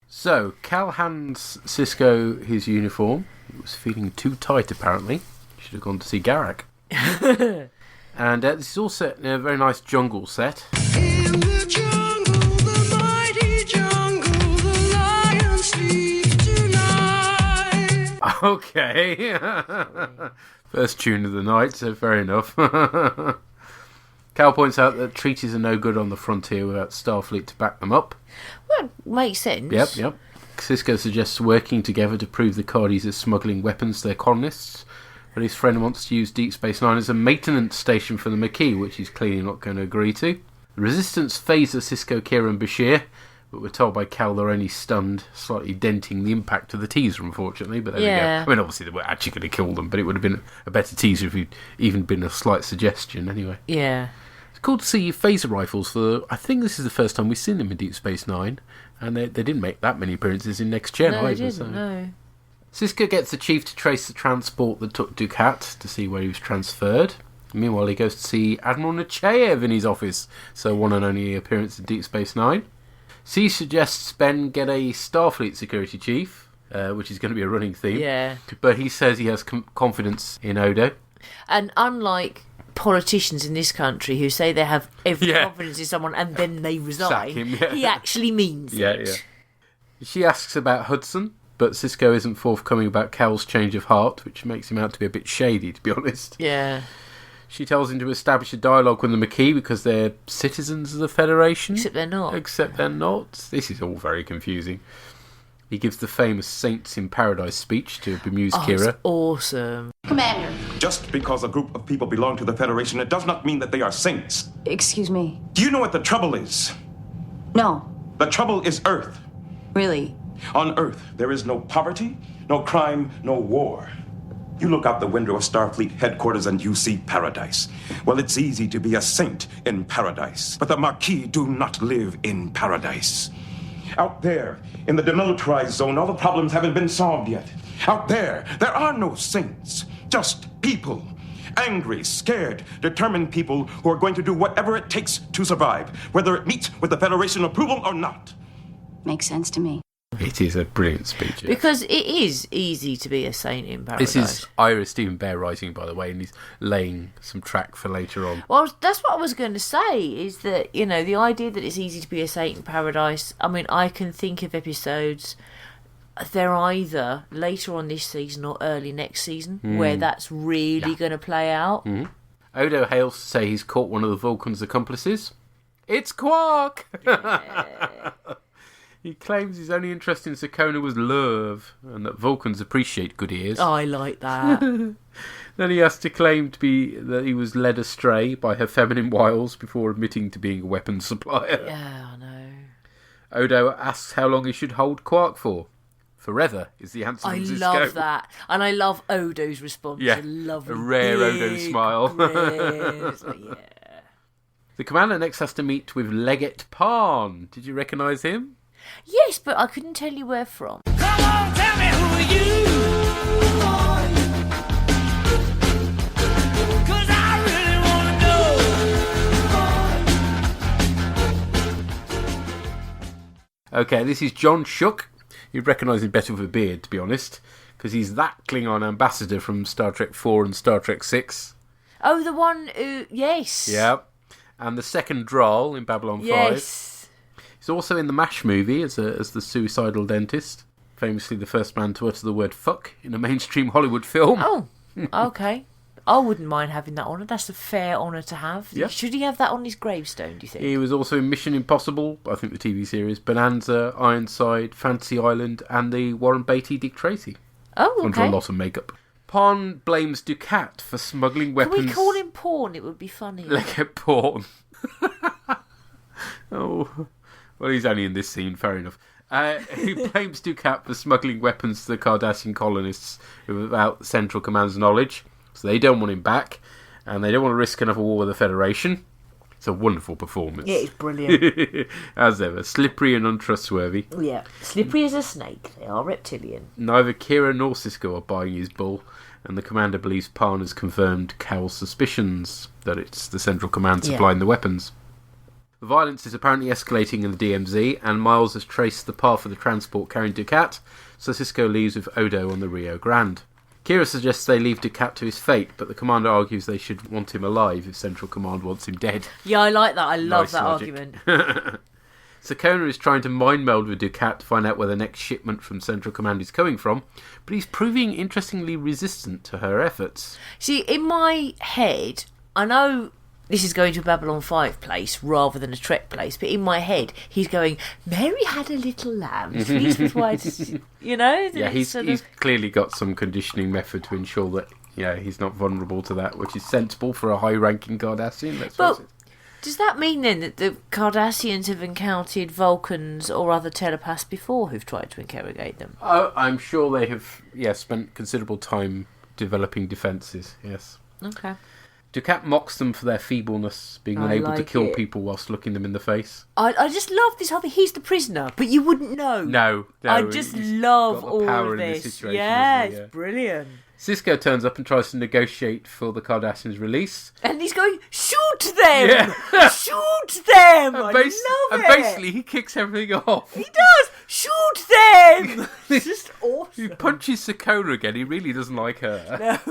So, Cal hands Sisko his uniform. It was feeling too tight, apparently. Should have gone to see Garak. And this is all set in a very nice jungle set. In the jungle, the mighty jungle, the lion sleeps tonight. Okay. First tune of the night, so fair enough. Cal points out that treaties are no good on the frontier without Starfleet to back them up. Well, makes sense. Yep. Sisko suggests working together to prove the Cardis are smuggling weapons to their colonists, but his friend wants to use Deep Space Nine as a maintenance station for the Maquis, which he's clearly not going to agree to. The Resistance phaser Sisko, Kira and Bashir, but we're told by Cal they're only stunned, slightly denting the impact of the teaser, unfortunately. But there we go. I mean, obviously they were actually going to kill them, but it would have been a better teaser if he'd even been a slight suggestion anyway. Yeah. It's cool to see phaser rifles I think this is the first time we've seen them in Deep Space Nine, and they didn't make that many appearances in Next Gen either. They didn't, no. Sisko gets the chief to trace the transport that took Ducat to see where he was transferred. Meanwhile, he goes to see Admiral Nechayev in his office, so one and only appearance in Deep Space Nine. C suggests Ben get a Starfleet security chief, which is going to be a running theme. Yeah. But he says he has confidence in Odo. And unlike politicians in this country who say they have every confidence in someone and then they resign, he actually means it. She asks about Hudson, but Sisko isn't forthcoming about Cal's change of heart, which makes him out to be a bit shady, to be honest. Yeah. She tells him to establish a dialogue with the Maquis because they're citizens of the Federation. Except they're not. This is all very confusing. He gives the famous Saints in Paradise speech to bemuse Kira. It's awesome. Commander. Just because a group of people belong to the Federation, it does not mean that they are saints. Excuse me. Do you know what the trouble is? No. The trouble is Earth. Really? On Earth, there is no poverty, no crime, no war. You look out the window of Starfleet headquarters and you see paradise. Well, it's easy to be a saint in paradise, but the Maquis do not live in paradise. Out there, in the demilitarized zone, all the problems haven't been solved yet. Out there are no saints, just people. Angry, scared, determined people who are going to do whatever it takes to survive, whether it meets with the Federation approval or not. Makes sense to me. It is a brilliant speech. Because it is easy to be a saint in paradise. This is Ira Stephen Bear writing, by the way, and he's laying some track for later on. Well, that's what I was going to say, is that, the idea that it's easy to be a saint in paradise, I mean, I can think of episodes, they're either later on this season or early next season, where that's really going to play out. Mm. Odo hails to say he's caught one of the Vulcan's accomplices. It's Quark! Yeah. He claims his only interest in Sakona was love, and that Vulcans appreciate good ears. Oh, I like that. Then he has to claim that he was led astray by her feminine wiles before admitting to being a weapons supplier. Yeah, I know. Odo asks how long he should hold Quark for. Forever is the answer from Sisko. I love that. And I love Odo's response. Yeah, a rare Odo smile. Yeah. The commander next has to meet with Legate Parn. Did you recognise him? Yes, but I couldn't tell you where from. Come on, tell me who are you? Cause I really wanna know. Okay, this is John Shook. You'd recognise him better with a beard, to be honest, because he's that Klingon ambassador from Star Trek 4 and Star Trek 6. Oh, the one who... Yes. Yeah. And the second Draal in Babylon 5. Yes. He's also in the MASH movie as the suicidal dentist. Famously the first man to utter the word fuck in a mainstream Hollywood film. Oh, okay. I wouldn't mind having that honour. That's a fair honour to have. Yeah. Should he have that on his gravestone, do you think? He was also in Mission Impossible, I think the TV series, Bonanza, Ironside, Fantasy Island, and the Warren Beatty Dick Tracy. Oh, okay. Under a lot of makeup. Pon blames Ducat for smuggling weapons. Can we call him Porn? It would be funny. Like Porn. Oh, well, he's only in this scene, fair enough. He blames Ducat for smuggling weapons to the Cardassian colonists without Central Command's knowledge. So they don't want him back, and they don't want to risk another war with the Federation. It's a wonderful performance. Yeah, it's brilliant. As ever, slippery and untrustworthy. Yeah, slippery as a snake. They are reptilian. Neither Kira nor Sisko are buying his bull, and the commander believes Parn has confirmed Cal's suspicions that it's the Central Command supplying the weapons. The violence is apparently escalating in the DMZ, and Miles has traced the path of the transport carrying Ducat, so Sisko leaves with Odo on the Rio Grande. Kira suggests they leave Ducat to his fate, but the commander argues they should want him alive if Central Command wants him dead. Yeah, I like that. I love Nice that logic. argument. Sakona is trying to mind meld with Ducat to find out where the next shipment from Central Command is coming from, but he's proving interestingly resistant to her efforts. See, in my head, I know this is going to a Babylon 5 place rather than a Trek place, but in my head, he's going, Mary had a little lamb, fleeced with white, you know? Yeah, he's clearly got some conditioning method to ensure that he's not vulnerable to that, which is sensible for a high-ranking Cardassian, let's face it. Does that mean then that the Cardassians have encountered Vulcans or other telepaths before who've tried to interrogate them? Oh, I'm sure they have, spent considerable time developing defences, yes. Okay. Ducat mocks them for their feebleness, being unable to kill people whilst looking them in the face. I just love this whole thing. He's the prisoner, but you wouldn't know. No. I just love all of this. Yeah, it's brilliant. Sisko turns up and tries to negotiate for the Cardassians' release. And he's going, shoot them! Yeah. Shoot them! I love it! And basically he kicks everything off. He does! Shoot them! It's just awesome. He punches Sakona again, he really doesn't like her.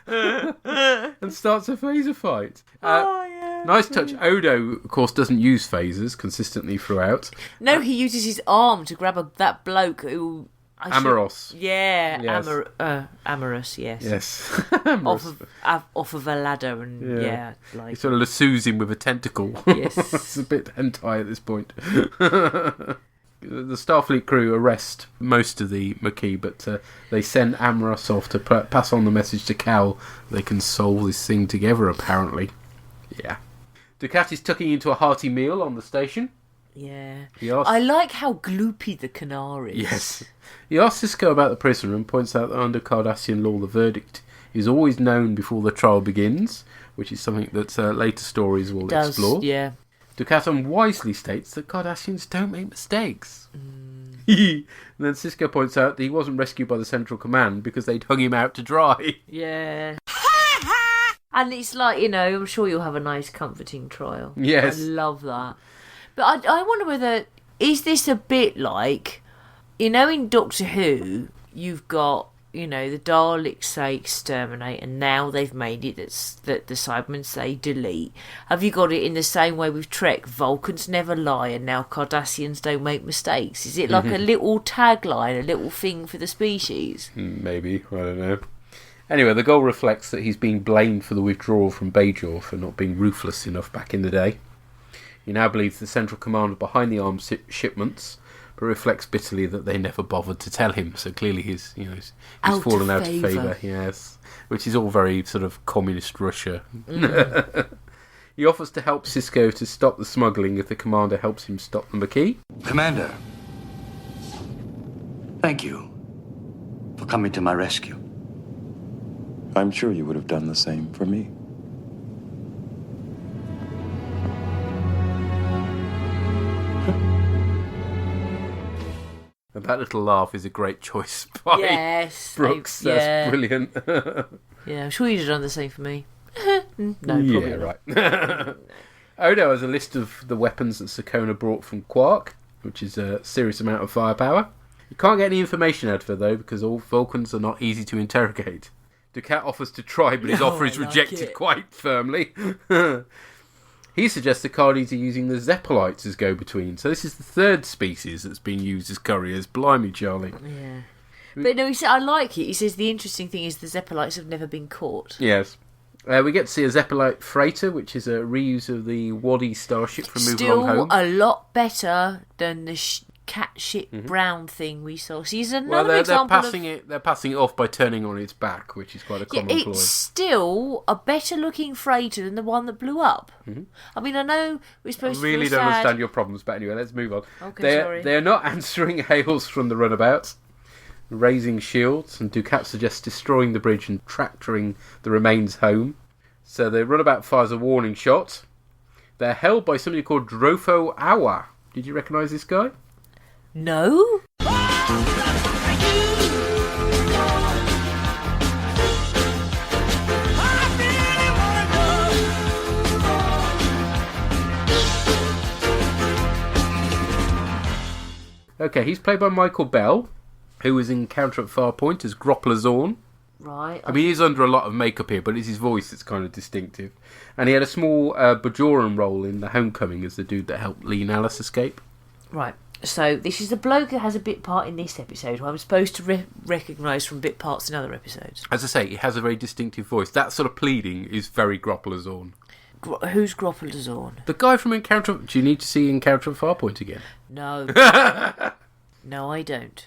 No. And starts a phaser fight. Yeah. Nice touch. Odo, of course, doesn't use phasers consistently throughout. No, he uses his arm to grab that bloke who... Amoros. Yeah, yes. Amorous, yes. Yes. off of a ladder and he sort of lassoes him with a tentacle. Yes. It's a bit hentai at this point. The Starfleet crew arrest most of the Maquis, but they send Amoros off to pass on the message to Cal. They can solve this thing together, apparently. Yeah. Ducat is tucking into a hearty meal on the station. Yeah. I like how gloopy the Canar is. Yes. He asks Sisko about the prisoner and points out that under Cardassian law the verdict is always known before the trial begins, which is something that later stories will explore. Yeah. Ducat unwisely states that Cardassians don't make mistakes. And then Sisko points out that he wasn't rescued by the Central Command because they'd hung him out to dry. Yeah. And it's like, I'm sure you'll have a nice comforting trial. Yes. I love that. But I wonder whether, is this a bit like, in Doctor Who, you've got, the Daleks say exterminate, and now they've made it that the Cybermen say delete. Have you got it in the same way with Trek? Vulcans never lie, and now Cardassians don't make mistakes. Is it like a little tagline, a little thing for the species? Maybe, I don't know. Anyway, the goal reflects that he's being blamed for the withdrawal from Bajor for not being ruthless enough back in the day. He now believes the Central Command are behind the arms shipments, but reflects bitterly that they never bothered to tell him. So clearly he's fallen out of favour. Yes, which is all very sort of communist Russia. He offers to help Sisko to stop the smuggling if the commander helps him stop the Maquis. Commander, thank you for coming to my rescue. I'm sure you would have done the same for me. That little laugh is a great choice by Brooks. That's brilliant. Yeah, I'm sure you'd have done the same for me. No, probably not. Right. Odo has a list of the weapons that Sakona brought from Quark, which is a serious amount of firepower. You can't get any information out of her, though, because all Vulcans are not easy to interrogate. Ducat offers to try, but his offer is rejected quite firmly. He suggests the Cardis are using the Zeppelites as go-between. So this is the third species that's been used as couriers. Blimey, Charlie. Yeah. But no, he said, I like it. He says the interesting thing is the Zeppelites have never been caught. Yes. We get to see a Zeppelite freighter, which is a reuse of the Wadi starship from Move Along Home. Still a lot better than the cat ship brown thing we saw. So he's another example they're passing it off by turning on its back, which is quite a common ploy. It's still a better looking freighter than the one that blew up. Mm-hmm. I mean, I know we're supposed to really feel don't sad. understand your problems, but anyway, let's move on. Okay, sorry. They're not answering hails from the runabouts, raising shields, and Ducat suggests destroying the bridge and tractoring the remains home. So the runabout fires a warning shot. They're held by somebody called Drofo Awa. Did you recognise this guy? No. Okay, he's played by Michael Bell, who was in Encounter at Farpoint as Groppler Zorn. Right. I mean, he's under a lot of makeup here, but it's his voice that's kind of distinctive. And he had a small Bajoran role in The Homecoming as the dude that helped Lee Nallis escape. Right. So this is the bloke that has a bit part in this episode who I'm supposed to recognise from bit parts in other episodes. As I say, he has a very distinctive voice. That sort of pleading is very Groppler Zorn. Who's Groppler Zorn? The guy from Encounter... Do you need to see Encounter at Farpoint again? No. No, I don't.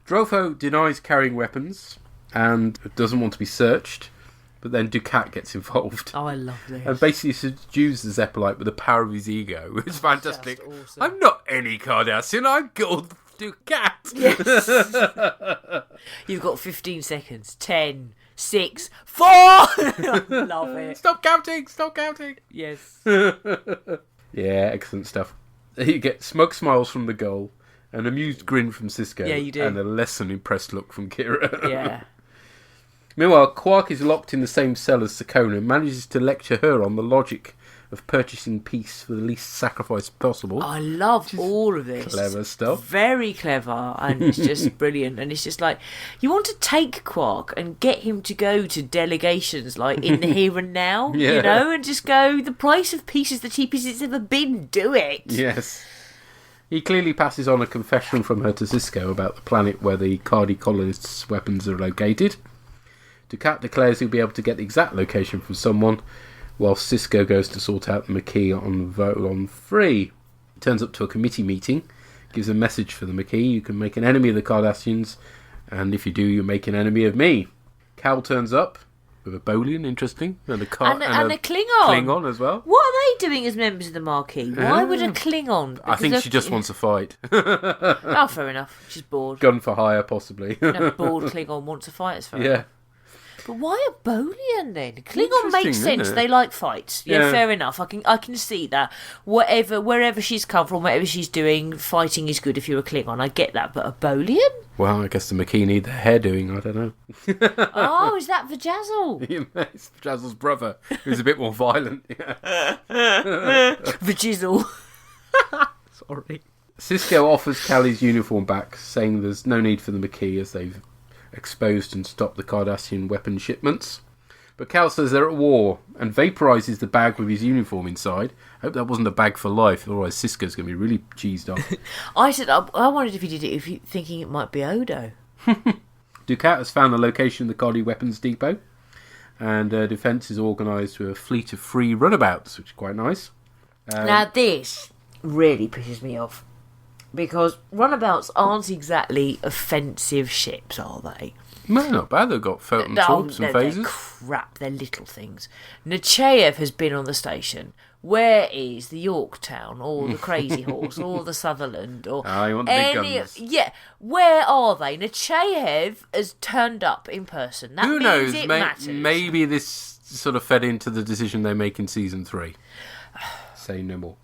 Drofo denies carrying weapons and doesn't want to be searched, but then Ducat gets involved. Oh, I love this. And basically subdues the Zeppelite with the power of his ego. It's fantastic. Awesome. I'm not any Cardassian, I'm called Ducat. Yes. You've got 15 seconds. 10, 6, 4! I love it. Stop counting! Yes. Yeah, excellent stuff. You get smug smiles from the goal, an amused grin from Sisko, yeah, you do. And a less than impressed look from Kira. Yeah. Meanwhile, Quark is locked in the same cell as Sakona and manages to lecture her on the logic of purchasing peace for the least sacrifice possible. I love all of this. Clever stuff. Very clever, and it's just brilliant. And it's just like, you want to take Quark and get him to go to delegations, like, in the here and now, Yeah. you know, and just go, the price of peace is the cheapest it's ever been, do it. Yes. He clearly passes on a confession from her to Sisko about the planet where the Cardi colonists' weapons are located. Ducat declares he'll be able to get the exact location from someone, while Sisko goes to sort out the Maquis on Volon 3. He turns up to a committee meeting, gives a message for the Maquis: you can make an enemy of the Cardassians, and if you do, you make an enemy of me. Cal turns up with a Bolian, interesting, and a Klingon. Klingon as well. What are they doing as members of the Maquis? Why would a Klingon? I think she just wants a fight. Oh, fair enough. She's bored. Gun for hire, possibly. A bored Klingon wants a fight, as far Yeah. But why a Bolian then? Klingon makes sense. They like fights. Yeah, fair enough. I can see that. Wherever she's come from, whatever she's doing, fighting is good if you're a Klingon. I get that. But a Bolian? Well, I guess the Maquis need their hair doing. I don't know. Oh, is that Vajazzle? It's Vajazzle's brother, who's a bit more violent. Vajizzle. Sorry. Sisko offers Callie's uniform back, saying there's no need for the Maquis as they've exposed and stopped the Cardassian weapon shipments. But Cal says they're at war and vaporises the bag with his uniform inside. I hope that wasn't a bag for life, otherwise Sisko's going to be really cheesed off. I wondered if he did it thinking it might be Odo. Ducat has found the location of the Cardi weapons depot, and defence is organised with a fleet of free runabouts, which is quite nice. Now this really pisses me off, because runabouts aren't exactly offensive ships, are they? No, not bad. They've got photon torps and phasers. They're crap. They're little things. Nechayev has been on the station. Where is the Yorktown or the Crazy Horse or the Sutherland or you want the big guns. Yeah, where are they? Nechayev has turned up in person. That Who means knows? it matters. Maybe this sort of fed into the decision they make in season 3. Say no more.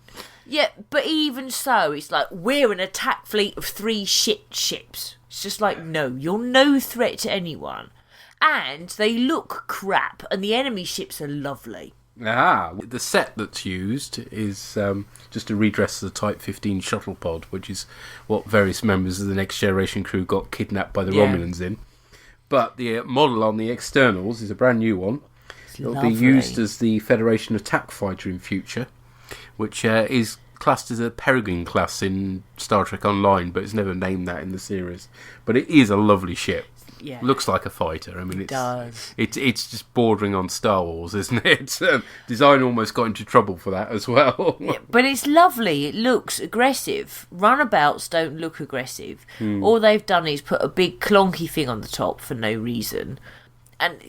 Yeah, but even so, it's like, we're an attack fleet of 3 shit ships. It's just like, no, you're no threat to anyone. And they look crap, and the enemy ships are lovely. The set that's used is just a redress of the Type 15 shuttle pod, which is what various members of the Next Generation crew got kidnapped by the Romulans in. But the model on the externals is a brand new one. It'll be used as the Federation attack fighter in future, which is classed as a Peregrine class in Star Trek Online, but it's never named that in the series. But it is a lovely ship. Yeah. Looks like a fighter. I mean, It does. It's just bordering on Star Wars, isn't it? Design almost got into trouble for that as well. Yeah, but it's lovely. It looks aggressive. Runabouts don't look aggressive. All they've done is put a big clonky thing on the top for no reason. And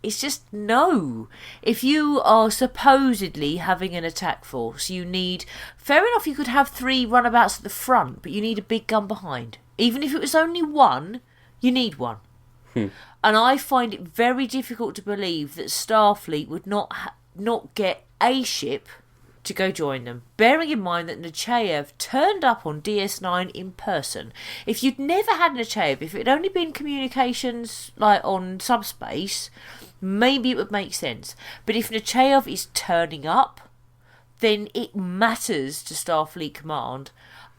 it's just no. If you are supposedly having an attack force, you need... Fair enough, you could have 3 runabouts at the front, but you need a big gun behind. Even if it was only 1, you need 1. And I find it very difficult to believe that Starfleet would not get a ship to go join them. Bearing in mind that Nechayev turned up on DS9 in person. If you'd never had Nechayev, if it had only been communications like on subspace, maybe it would make sense. But if Nechayev is turning up, then it matters to Starfleet Command.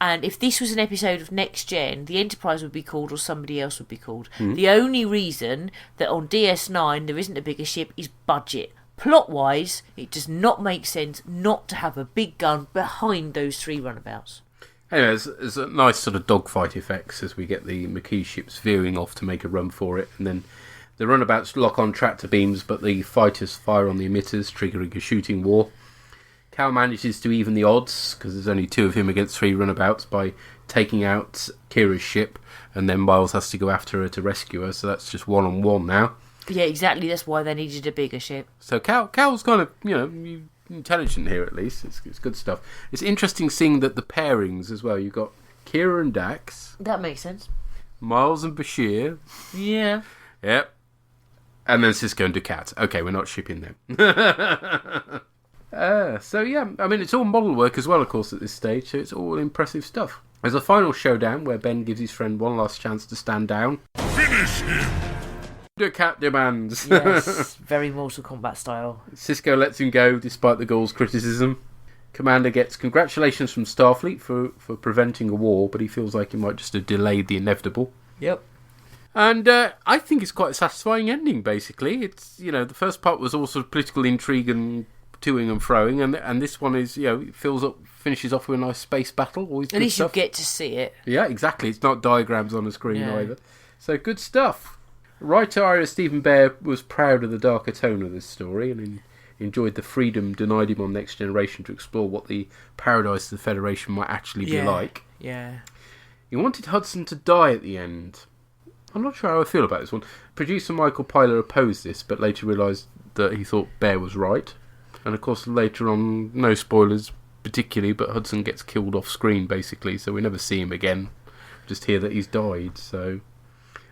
And if this was an episode of Next Gen, the Enterprise would be called or somebody else would be called. The only reason that on DS9 there isn't a bigger ship is budget. Plot-wise, it does not make sense not to have a big gun behind those 3 runabouts. Anyway, there's a nice sort of dogfight effects as we get the Maquis ships veering off to make a run for it. And then the runabouts lock on tractor beams, but the fighters fire on the emitters, triggering a shooting war. Cal manages to even the odds, because there's only 2 of him against 3 runabouts, by taking out Kira's ship, and then Miles has to go after her to rescue her, so that's just 1-on-1 now. Yeah, exactly, that's why they needed a bigger ship. So Cal's kind of, intelligent here at least. It's good stuff. It's interesting seeing that the pairings as well. You've got Kira and Dax. That makes sense. Miles and Bashir. Yeah. Yep. And then Sisko and Ducat. Okay, we're not shipping them. So yeah, I mean, it's all model work as well, of course, at this stage, so it's all impressive stuff. There's a final showdown where Ben gives his friend one last chance to stand down. Finish him! Ducat demands. Yes, very Mortal Kombat style. Sisko lets him go despite the Ghoul's criticism. Commander gets congratulations from Starfleet for preventing a war, but he feels like he might just have delayed the inevitable. Yep. And I think it's quite a satisfying ending, basically. It's, the first part was all sort of political intrigue and toing and froing, and this one is, it finishes off with a nice space battle. Always At least stuff. you get to see it. Yeah, exactly. It's not diagrams on a screen either. So good stuff. Writer Ira Stephen Bear was proud of the darker tone of this story and enjoyed the freedom denied him on Next Generation to explore what the paradise of the Federation might actually be like. Yeah. He wanted Hudson to die at the end. I'm not sure how I feel about this one. Producer Michael Pyler opposed this, but later realised that he thought Bear was right. And of course, later on, no spoilers particularly, but Hudson gets killed off screen basically, so we never see him again. Just hear that he's died. So,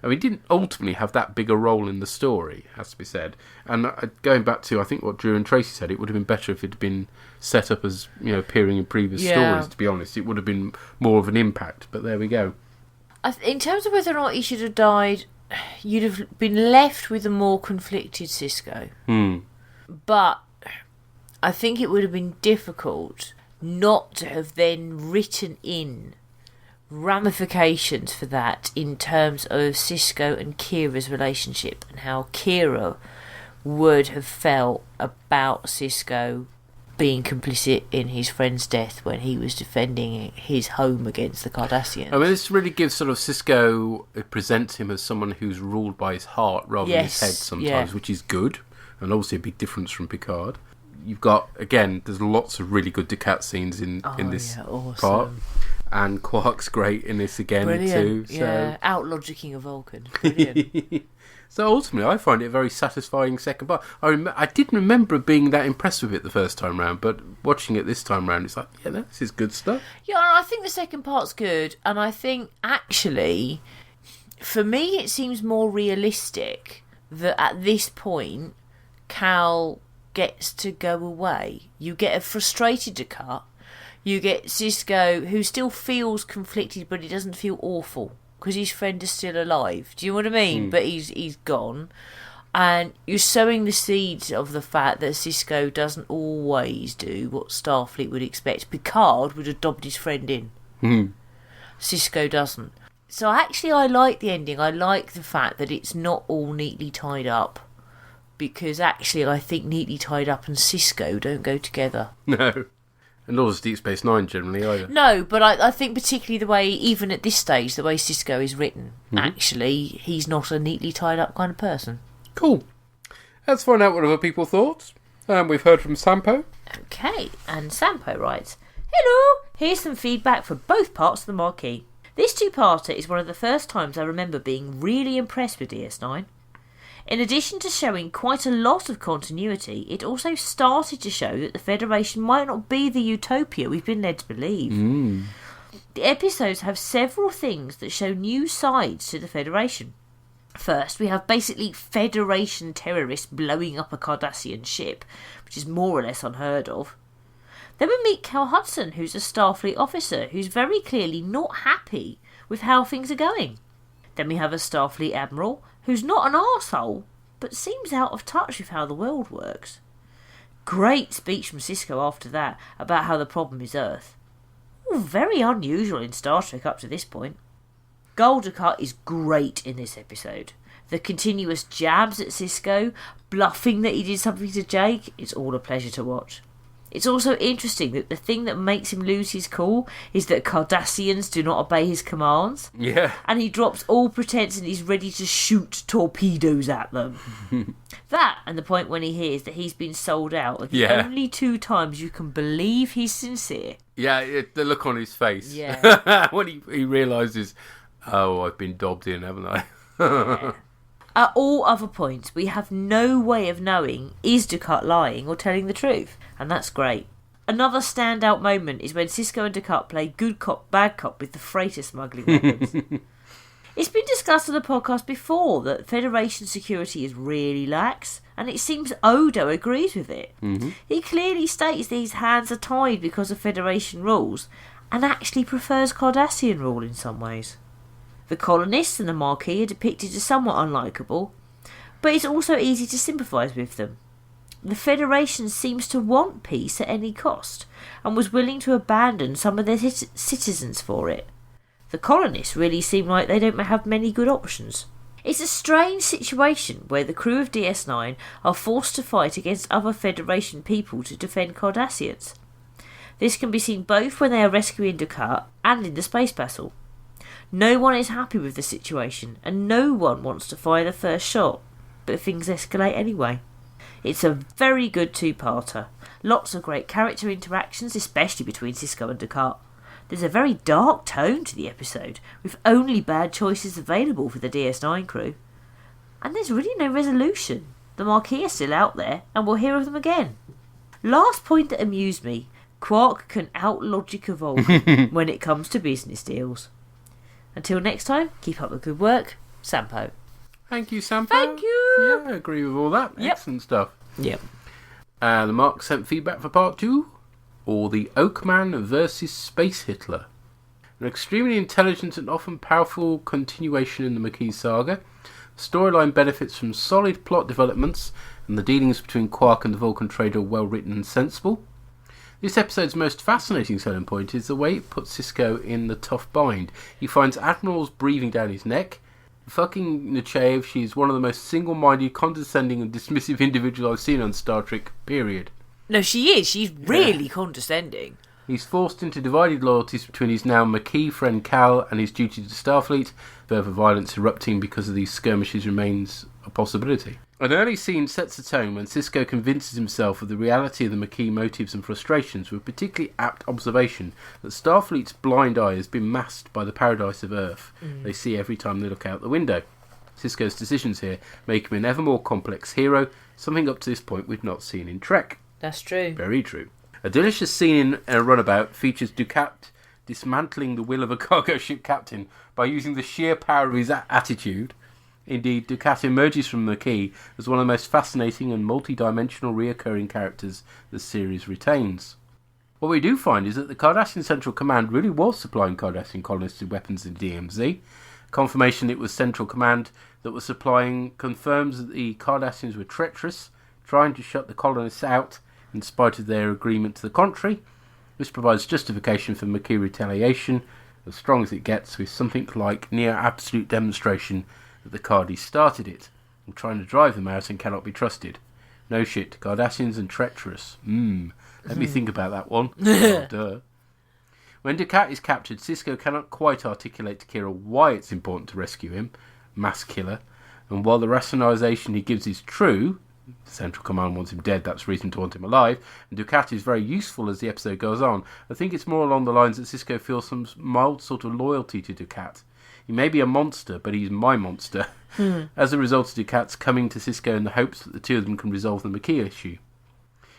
I mean, he didn't ultimately have that big a role in the story, has to be said. And going back to, I think, what Drew and Tracy said, it would have been better if it had been set up as, appearing in previous stories, to be honest. It would have been more of an impact, but there we go. In terms of whether or not he should have died, you'd have been left with a more conflicted Sisko. But I think it would have been difficult not to have then written in ramifications for that in terms of Sisko and Kira's relationship and how Kira would have felt about Sisko being complicit in his friend's death when he was defending his home against the Cardassians. I mean, this really gives sort of Sisko, it presents him as someone who's ruled by his heart rather than his head sometimes, which is good, and obviously a big difference from Picard. You've got, again, there's lots of really good Ducat scenes in this part. And Quark's great in this again too. So. Out-logicking a Vulcan. Brilliant. So ultimately, I find it a very satisfying second part. I didn't remember being that impressed with it the first time round, but watching it this time round, it's like, yeah, this is good stuff. Yeah, I think the second part's good, and I think, actually, for me, it seems more realistic that at this point, Cal gets to go away. You get a frustrated Ducat. You get Cisco, who still feels conflicted, but he doesn't feel awful because his friend is still alive. Do you know what I mean? But he's gone. And you're sowing the seeds of the fact that Cisco doesn't always do what Starfleet would expect. Picard would adopt his friend in. Cisco doesn't. So actually I like the ending. I like the fact that it's not all neatly tied up. Because actually I think neatly tied up and Cisco don't go together. No. And nor does Deep Space Nine generally either. No, but I think particularly the way, even at this stage, the way Cisco is written, actually, he's not a neatly tied up kind of person. Cool. Let's find out what other people thought. We've heard from Sampo. Okay, and Sampo writes, "Hello! Here's some feedback for both parts of the Maquis. This two-parter is one of the first times I remember being really impressed with DS9. In addition to showing quite a lot of continuity, it also started to show that the Federation might not be the utopia we've been led to believe. The episodes have several things that show new sides to the Federation. First, we have basically Federation terrorists blowing up a Cardassian ship, which is more or less unheard of. Then we meet Cal Hudson, who's a Starfleet officer, who's very clearly not happy with how things are going. Then we have a Starfleet admiral, who's not an arsehole, but seems out of touch with how the world works. Great speech from Cisco after that, about how the problem is Earth. Ooh, very unusual in Star Trek up to this point. Gul Dukat is great in this episode. The continuous jabs at Cisco, bluffing that he did something to Jake, it's all a pleasure to watch. It's also interesting that the thing that makes him lose his cool is that Cardassians do not obey his commands. Yeah. And he drops all pretense and he's ready to shoot torpedoes at them. That and the point when he hears that he's been sold out are the only two times you can believe he's sincere. Yeah, the look on his face. Yeah. When he realises, oh, I've been dobbed in, haven't I? Yeah. At all other points, we have no way of knowing is Dukat lying or telling the truth, and that's great. Another standout moment is when Cisco and Dukat play good cop, bad cop with the freighter smuggling weapons. It's been discussed on the podcast before that Federation security is really lax, and it seems Odo agrees with it. He clearly states that his hands are tied because of Federation rules, and actually prefers Cardassian rule in some ways. The colonists and the Maquis are depicted as somewhat unlikable, but it's also easy to sympathise with them. The Federation seems to want peace at any cost, and was willing to abandon some of their citizens for it. The colonists really seem like they don't have many good options. It's a strange situation where the crew of DS9 are forced to fight against other Federation people to defend Cardassians. This can be seen both when they are rescuing Dukat and in the space battle. No one is happy with the situation, and no one wants to fire the first shot, but things escalate anyway. It's a very good two-parter. Lots of great character interactions, especially between Cisco and Dukat. There's a very dark tone to the episode, with only bad choices available for the DS9 crew. And there's really no resolution. The Maquis are still out there, and we'll hear of them again. Last point that amused me, Quark can out-logic a Vulcan when it comes to business deals. Until next time, keep up the good work. Sampo. Thank you, Sampo. Thank you. Yeah, I agree with all that. Yep. Excellent stuff. Yep. The Mark sent feedback for part 2, or the Oakman versus Space Hitler. An extremely intelligent and often powerful continuation in the Maquis saga. The storyline benefits from solid plot developments, and the dealings between Quark and the Vulcan trader are well written and sensible. This episode's most fascinating selling point is the way it puts Cisco in the tough bind. He finds admirals breathing down his neck. Fucking Nechayev, she's one of the most single-minded, condescending and dismissive individuals I've seen on Star Trek, period. No, she is. She's really condescending. He's forced into divided loyalties between his now Maquis friend Cal and his duty to Starfleet. Further violence erupting because of these skirmishes remains a possibility. An early scene sets the tone when Cisco convinces himself of the reality of the Maquis motives and frustrations, with a particularly apt observation that Starfleet's blind eye has been masked by the paradise of Earth they see every time they look out the window. Cisco's decisions here make him an ever more complex hero, something up to this point we'd not seen in Trek. That's true. Very true. A delicious scene in a runabout features Dukat dismantling the will of a cargo ship captain by using the sheer power of his attitude. Indeed, Dukat emerges from Maquis as one of the most fascinating and multi-dimensional reoccurring characters the series retains. What we do find is that the Cardassian Central Command really was supplying Cardassian colonists with weapons in DMZ. Confirmation it was Central Command that was supplying confirms that the Cardassians were treacherous, trying to shut the colonists out in spite of their agreement to the contrary. This provides justification for Maquis retaliation, as strong as it gets, with something like near absolute demonstration that the Cardis started it, and trying to drive them out and cannot be trusted. No shit, Cardassians and treacherous. Let me think about that one. Oh, duh. When Dukat is captured, Sisko cannot quite articulate to Kira why it's important to rescue him, mass killer, and while the rationalisation he gives is true, Central Command wants him dead, that's reason to want him alive, and Dukat is very useful as the episode goes on, I think it's more along the lines that Sisko feels some mild sort of loyalty to Dukat. He may be a monster, but he's my monster. As a result of Dukat's coming to Sisko in the hopes that the two of them can resolve the Maquis issue.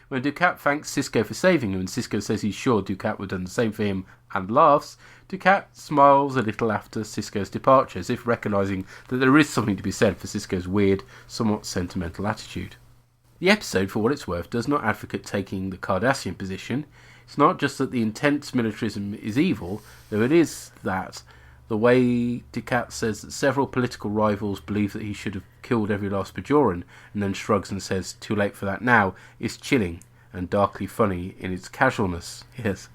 When Dukat thanks Sisko for saving him and Sisko says he's sure Dukat would have done the same for him and laughs, Dukat smiles a little after Sisko's departure, as if recognising that there is something to be said for Sisko's weird, somewhat sentimental attitude. The episode, for what it's worth, does not advocate taking the Cardassian position. It's not just that the intense militarism is evil, though it is that the way Dukat says that several political rivals believe that he should have killed every last Bajoran, and then shrugs and says, too late for that now, is chilling and darkly funny in its casualness. Yes.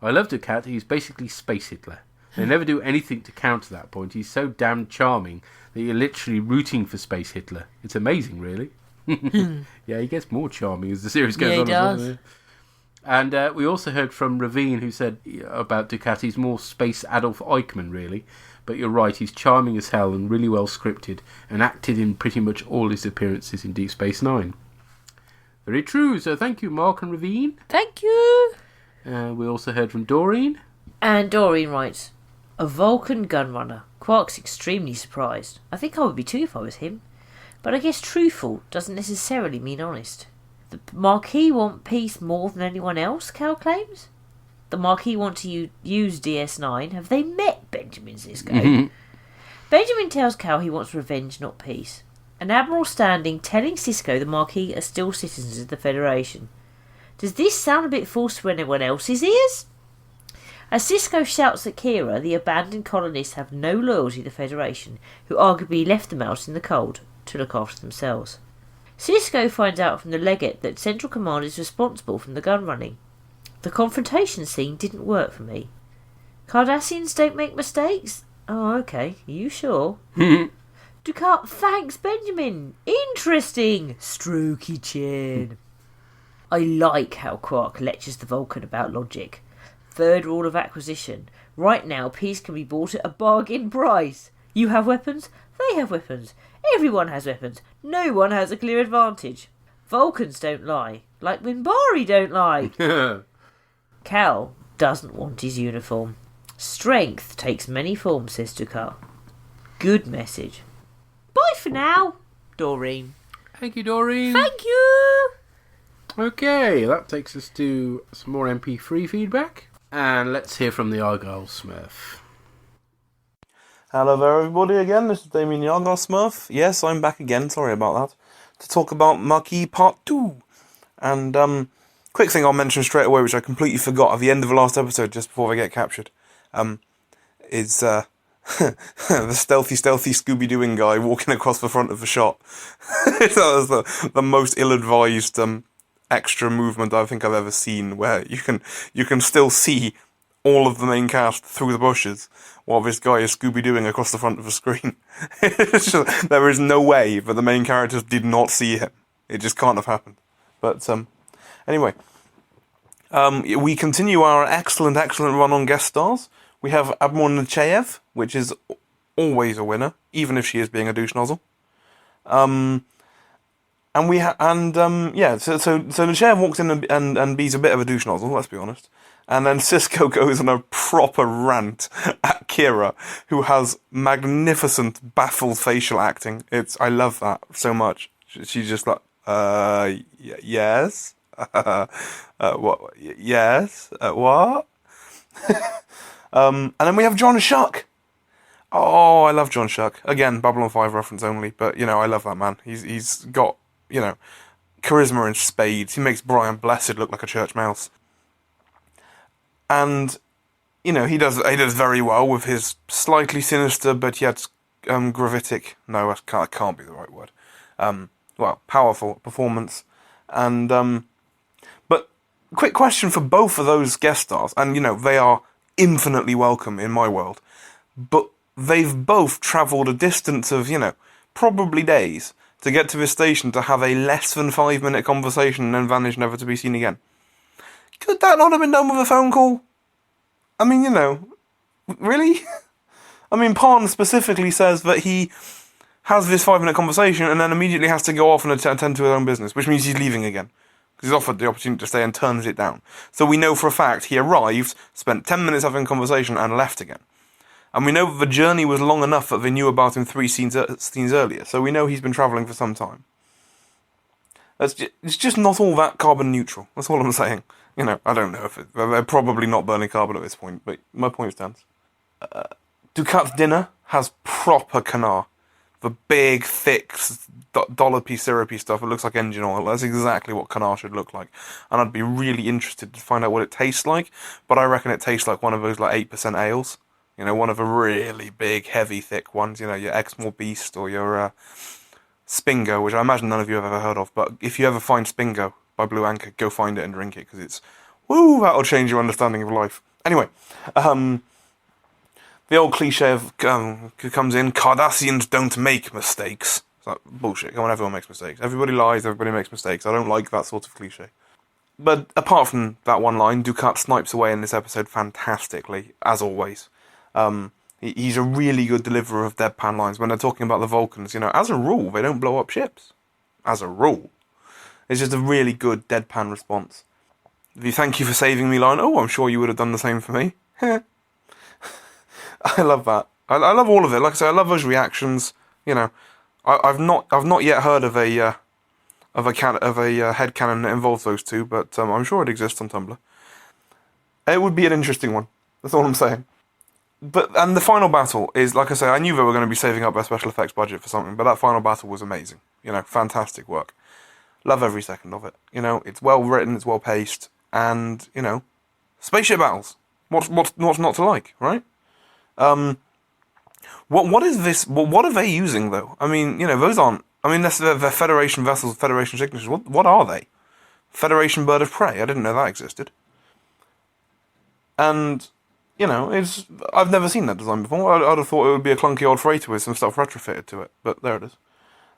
I love Dukat, he's basically Space Hitler. They never do anything to counter that point. He's so damn charming that you're literally rooting for Space Hitler. It's amazing, really. Yeah, he gets more charming as the series goes on. Yeah, he does. And we also heard from Ravine, who said about Dukat, he's more Space Adolf Eichmann, really. But you're right, he's charming as hell and really well scripted, and acted in pretty much all his appearances in Deep Space Nine. Very true, so thank you, Mark and Ravine. Thank you. We also heard from Doreen. And Doreen writes, a Vulcan gunrunner. Quark's extremely surprised. I think I would be too if I was him. But I guess truthful doesn't necessarily mean honest. The Maquis want peace more than anyone else, Cal claims. The Maquis want to use DS9. Have they met Benjamin Sisko? Benjamin tells Cal he wants revenge, not peace. An Admiral standing telling Sisko the Maquis are still citizens of the Federation. Does this sound a bit false to anyone else's ears? As Sisko shouts at Kira, the abandoned colonists have no loyalty to the Federation, who arguably left them out in the cold to look after themselves. Sisko finds out from the legate that Central Command is responsible for the gun running. The confrontation scene didn't work for me. Cardassians don't make mistakes? Oh, okay. Are you sure? Dukat thanks Benjamin. Interesting. Strokey chin. I like how Quark lectures the Vulcan about logic. Third rule of acquisition. Right now, peace can be bought at a bargain price. You have weapons, they have weapons. Everyone has weapons. No one has a clear advantage. Vulcans don't lie. Like Minbari don't lie. Cal doesn't want his uniform. Strength takes many forms, says Dukat. Good message. Bye for now, Doreen. Thank you, Doreen. Thank you. Okay, that takes us to some more MP3 feedback. And let's hear from the Argyle Smurf. Hello there, everybody, again. This is Damien the Argyle Smurf. Yes, I'm back again, sorry about that. To talk about Maquis Part 2. And, quick thing I'll mention straight away, which I completely forgot at the end of the last episode, just before I get captured, is, the stealthy Scooby-Dooing guy walking across the front of the shot. That was the most ill-advised, extra movement I think I've ever seen, where you can still see all of the main cast through the bushes while this guy is Scooby-Dooing across the front of the screen. There is no way that the main characters did not see him. It just can't have happened. But anyway, we continue our excellent run on guest stars. We have Admiral Nechayev, which is always a winner, even if she is being a douche nozzle. So Nechayev walks in and be's a bit of a douche nozzle, let's be honest. And then Sisko goes on a proper rant at Kira, who has magnificent, baffled facial acting. I love that so much. She's just like, yes? What? Yes? What? And then we have John Shuck. Oh, I love John Shuck. Again, Babylon 5 reference only, but, I love that man. He's got, charisma in spades. He makes Brian Blessed look like a church mouse. And, you know, he does very well with his slightly sinister but yet gravitic, no, that can't be the right word, powerful performance. And, but quick question for both of those guest stars, and, you know, they are infinitely welcome in my world, but they've both travelled a distance of, you know, probably days to get to this station to have a less than 5-minute conversation and then vanish never to be seen again. Could that not have been done with a phone call? I mean, you know, really? I mean, Parn specifically says that he has this 5-minute conversation and then immediately has to go off and attend to his own business, which means he's leaving again. Because he's offered the opportunity to stay and turns it down. So we know for a fact he arrived, spent 10 minutes having a conversation and left again. And we know that the journey was long enough that they knew about him 3 scenes earlier, so we know he's been travelling for some time. It's just not all that carbon neutral, that's all I'm saying. You know, I don't know if they're probably not burning carbon at this point, but my point stands. Ducat's dinner has proper canard. The big, thick, dollopy, syrupy stuff. It looks like engine oil. That's exactly what canard should look like. And I'd be really interested to find out what it tastes like, but I reckon it tastes like one of those like 8% ales. You know, one of the really big, heavy, thick ones. You know, your Exmoor Beast or your Spingo, which I imagine none of you have ever heard of. But if you ever find Spingo by Blue Anchor, go find it and drink it, because it's, woo, that'll change your understanding of life. Anyway, the old cliche of comes in, Cardassians don't make mistakes. It's like, bullshit, come on, everyone makes mistakes. Everybody lies, everybody makes mistakes. I don't like that sort of cliche. But apart from that one line, Ducat snipes away in this episode fantastically, as always. He's a really good deliverer of deadpan lines. When they're talking about the Vulcans, you know, as a rule, they don't blow up ships. As a rule. It's just a really good deadpan response. The thank you for saving me line, oh, I'm sure you would have done the same for me. I love that. I love all of it. Like I say, I love those reactions. You know, I've not yet heard of a headcanon that involves those two, but I'm sure it exists on Tumblr. It would be an interesting one. That's all I'm saying. And the final battle is, like I say, I knew they were going to be saving up their special effects budget for something, but that final battle was amazing. You know, fantastic work. Love every second of it. You know, it's well written, it's well paced, and, you know, spaceship battles. What's not to like, right? What is this? What are they using though? I mean, you know, those aren't. I mean, they're Federation vessels, Federation signatures. What are they? Federation bird of prey. I didn't know that existed. And you know, I've never seen that design before. I'd have thought it would be a clunky old freighter with some stuff retrofitted to it, but there it is.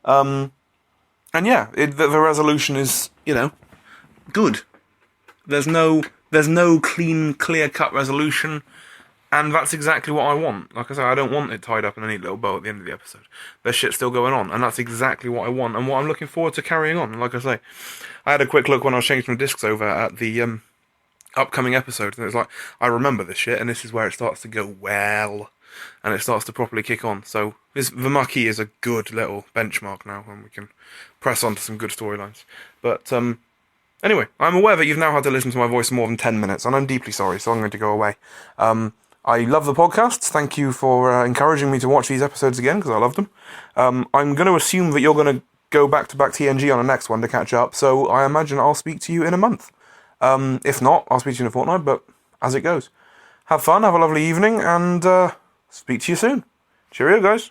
And yeah, the resolution is, you know, good. There's no clean, clear-cut resolution, and that's exactly what I want. Like I say, I don't want it tied up in a neat little bow at the end of the episode. There's shit still going on, and that's exactly what I want, and what I'm looking forward to carrying on. And like I say, I had a quick look when I was changing the discs over at the upcoming episodes, and it was like, I remember this shit, and this is where it starts to go well, and it starts to properly kick on. So the Maquis is a good little benchmark now, and we can press on to some good storylines. But anyway, I'm aware that you've now had to listen to my voice for more than 10 minutes, and I'm deeply sorry, so I'm going to go away. I love the podcasts. Thank you for encouraging me to watch these episodes again, because I loved them. I'm going to assume that you're going to go back-to-back TNG on the next one to catch up, so I imagine I'll speak to you in a month. If not, I'll speak to you in a fortnight, but as it goes. Have fun, have a lovely evening, and speak to you soon. Cheerio, guys.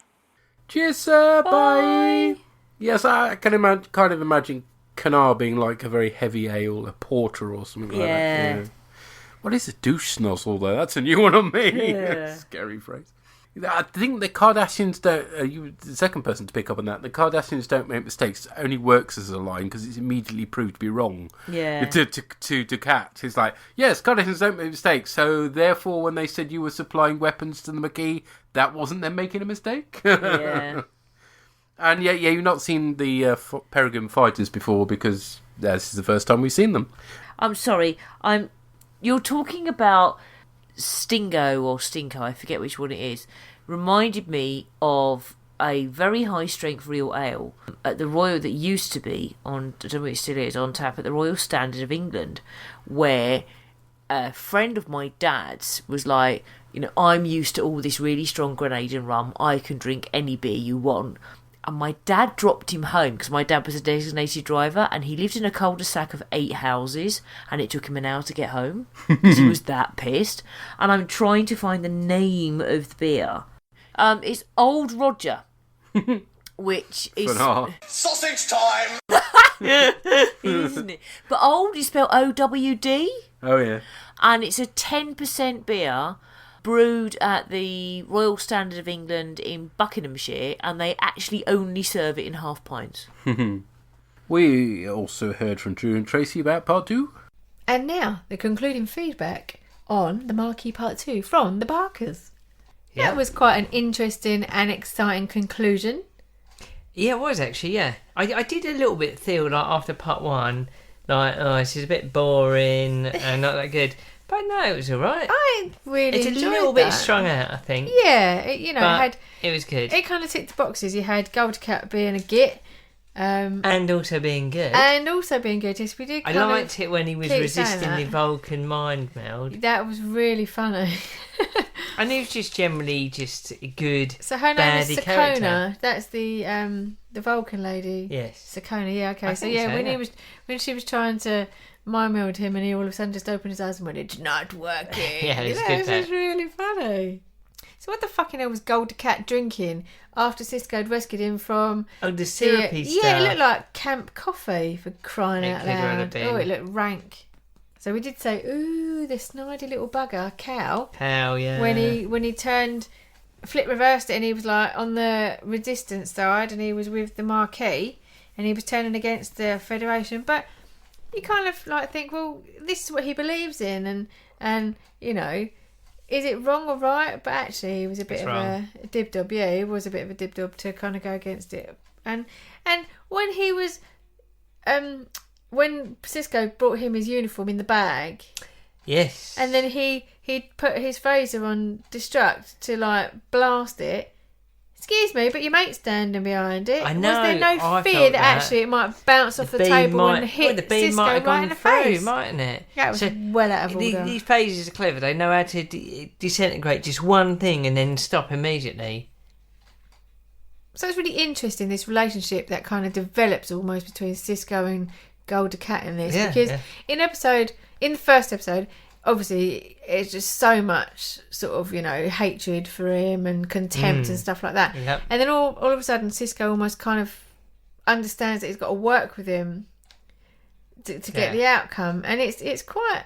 Cheers, sir. Bye. Yes, I can kind of imagine Canard being like a very heavy ale, a porter or something like that. Yeah. What is a douche snozzle, though? That's a new one on me. Yeah. Scary phrase. I think the Cardassians don't... you the second person to pick up on that. The Cardassians don't make mistakes. It only works as a line because it's immediately proved to be wrong. Yeah. To Ducat. It's like, yes, Cardassians don't make mistakes, so therefore when they said you were supplying weapons to the Maquis, that wasn't them making a mistake. Yeah. And yeah, you've not seen the Peregrine fighters before because this is the first time we've seen them. I'm sorry. You're talking about Stingo or Stinko, I forget which one it is, reminded me of a very high strength real ale at the Royal that used to be on, I don't know if it still is, on tap at the Royal Standard of England, where a friend of my dad's was like, you know, I'm used to all this really strong Grenadian rum, I can drink any beer you want. And my dad dropped him home because my dad was a designated driver and he lived in a cul-de-sac of 8 houses and it took him an hour to get home because he was that pissed. And I'm trying to find the name of the beer. It's Old Roger, which is... Sausage time! Isn't it? But old is spelled O-W-D. Oh, yeah. And it's a 10% beer brewed at the Royal Standard of England in Buckinghamshire, and they actually only serve it in half pints. We also heard from Drew and Tracy about part 2. And now, the concluding feedback on the Maquis Part 2 from the Barkers. Yeah. That was quite an interesting and exciting conclusion. Yeah, it was actually, yeah. I did a little bit feel like after part 1, like, oh, this is a bit boring and not that good. But no, it was alright. I really enjoyed It's a little bit strung out, I think. Yeah, it was good. It kind of ticked the boxes. You had Gold Cat being a git. And also being good. Yes, we did. I liked it when he was resisting the Vulcan mind meld. That was really funny. And he was just generally just a good. So her name is baddie Sakona. character. That's the Vulcan lady. Yes. Sakona. Yeah. Okay. I So think yeah, so, when she was trying to mind meld him, and he all of a sudden just opened his eyes and went, "It's not working." Yeah, it was good. It was really funny. So what the fucking hell was Gold Cat drinking after Cisco had rescued him from... Oh, the syrupy stuff. Yeah, it looked like camp coffee, for crying out could well have loud. been. Oh, it looked rank. So we did say, ooh, this snidey little bugger, Cal. Cal, yeah. When he turned, reversed it, and he was like on the resistance side, and he was with the Maquis, and he was turning against the Federation. But you kind of like think, well, this is what he believes in, and you know... Is it wrong or right? But actually, he was a bit of a dib-dob. Yeah, he was a bit of a dib-dob to kind of go against it. And when he was... when Cisco brought him his uniform in the bag... Yes. And then he put his phaser on destruct to, like, blast it. Excuse me, but your mate's standing behind it. I know. Was there no I fear felt that actually it might bounce off the beam table might- and hit the beam Cisco might have right gone in the through, face? mightn't it? That was well out of order. These phases are clever. They know how to disintegrate just one thing and then stop immediately. So it's really interesting, this relationship that kind of develops almost between Cisco and Golda Cat in this. Yeah, because yeah. in the first episode, obviously it's just so much sort of, you know, hatred for him and contempt and stuff like that. Yep. And then all of a sudden Cisco almost kind of understands that he's got to work with him to get the outcome. And it's quite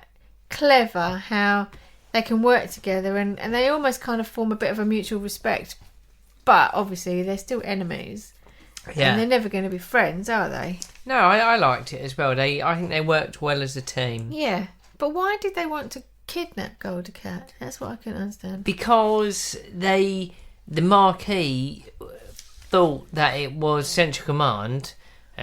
clever how they can work together and they almost kind of form a bit of a mutual respect. But obviously they're still enemies. Yeah. And they're never going to be friends, are they? No, I liked it as well. I think they worked well as a team. Yeah. But why did they want to kidnap Golda Cat? That's what I couldn't understand. Because the Maquis thought that it was Central Command,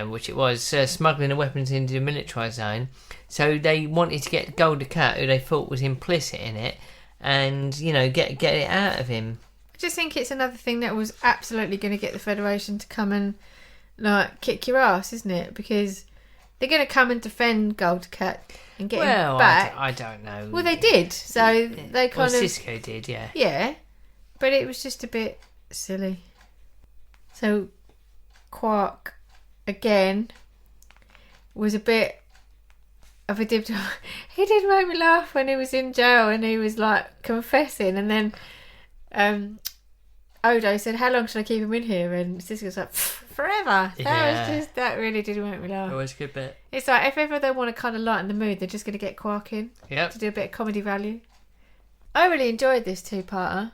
which it was, smuggling the weapons into the militarised zone. So they wanted to get Golda Cat, who they thought was implicit in it, and, you know, get it out of him. I just think it's another thing that was absolutely going to get the Federation to come and like kick your ass, isn't it? Because they're going to come and defend Golda Cat and get him back. I don't know. Well, they did. So they kind of... Cisco did, yeah. Yeah. But it was just a bit silly. So Quark, again, was a bit of a dib. He did make me laugh when he was in jail and he was like confessing, and then Odo said, "How long should I keep him in here?" And Cisco's like, "Forever." That really did make me laugh. It was a good bit. It's like if ever they want to kind of lighten the mood, they're just going to get Quark in to do a bit of comedy value. I really enjoyed this two-parter.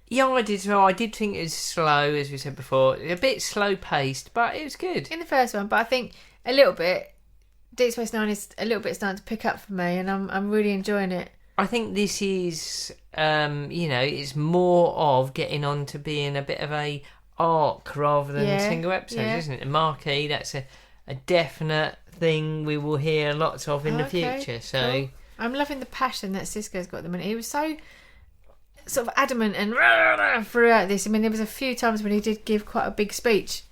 Yeah, I did as well. I did think it was slow, as we said before. A bit slow-paced, but it was good. In the first one, but I think a little bit, Deep Space Nine is a little bit starting to pick up for me, and I'm really enjoying it. I think this is, it's more of getting on to being a bit of a arc rather than single episodes, isn't it? The Maquis, that's a definite thing we will hear lots of in the future. So cool. I'm loving the passion that Cisco's got at the minute. He was so sort of adamant and throughout this. I mean, there was a few times when he did give quite a big speech.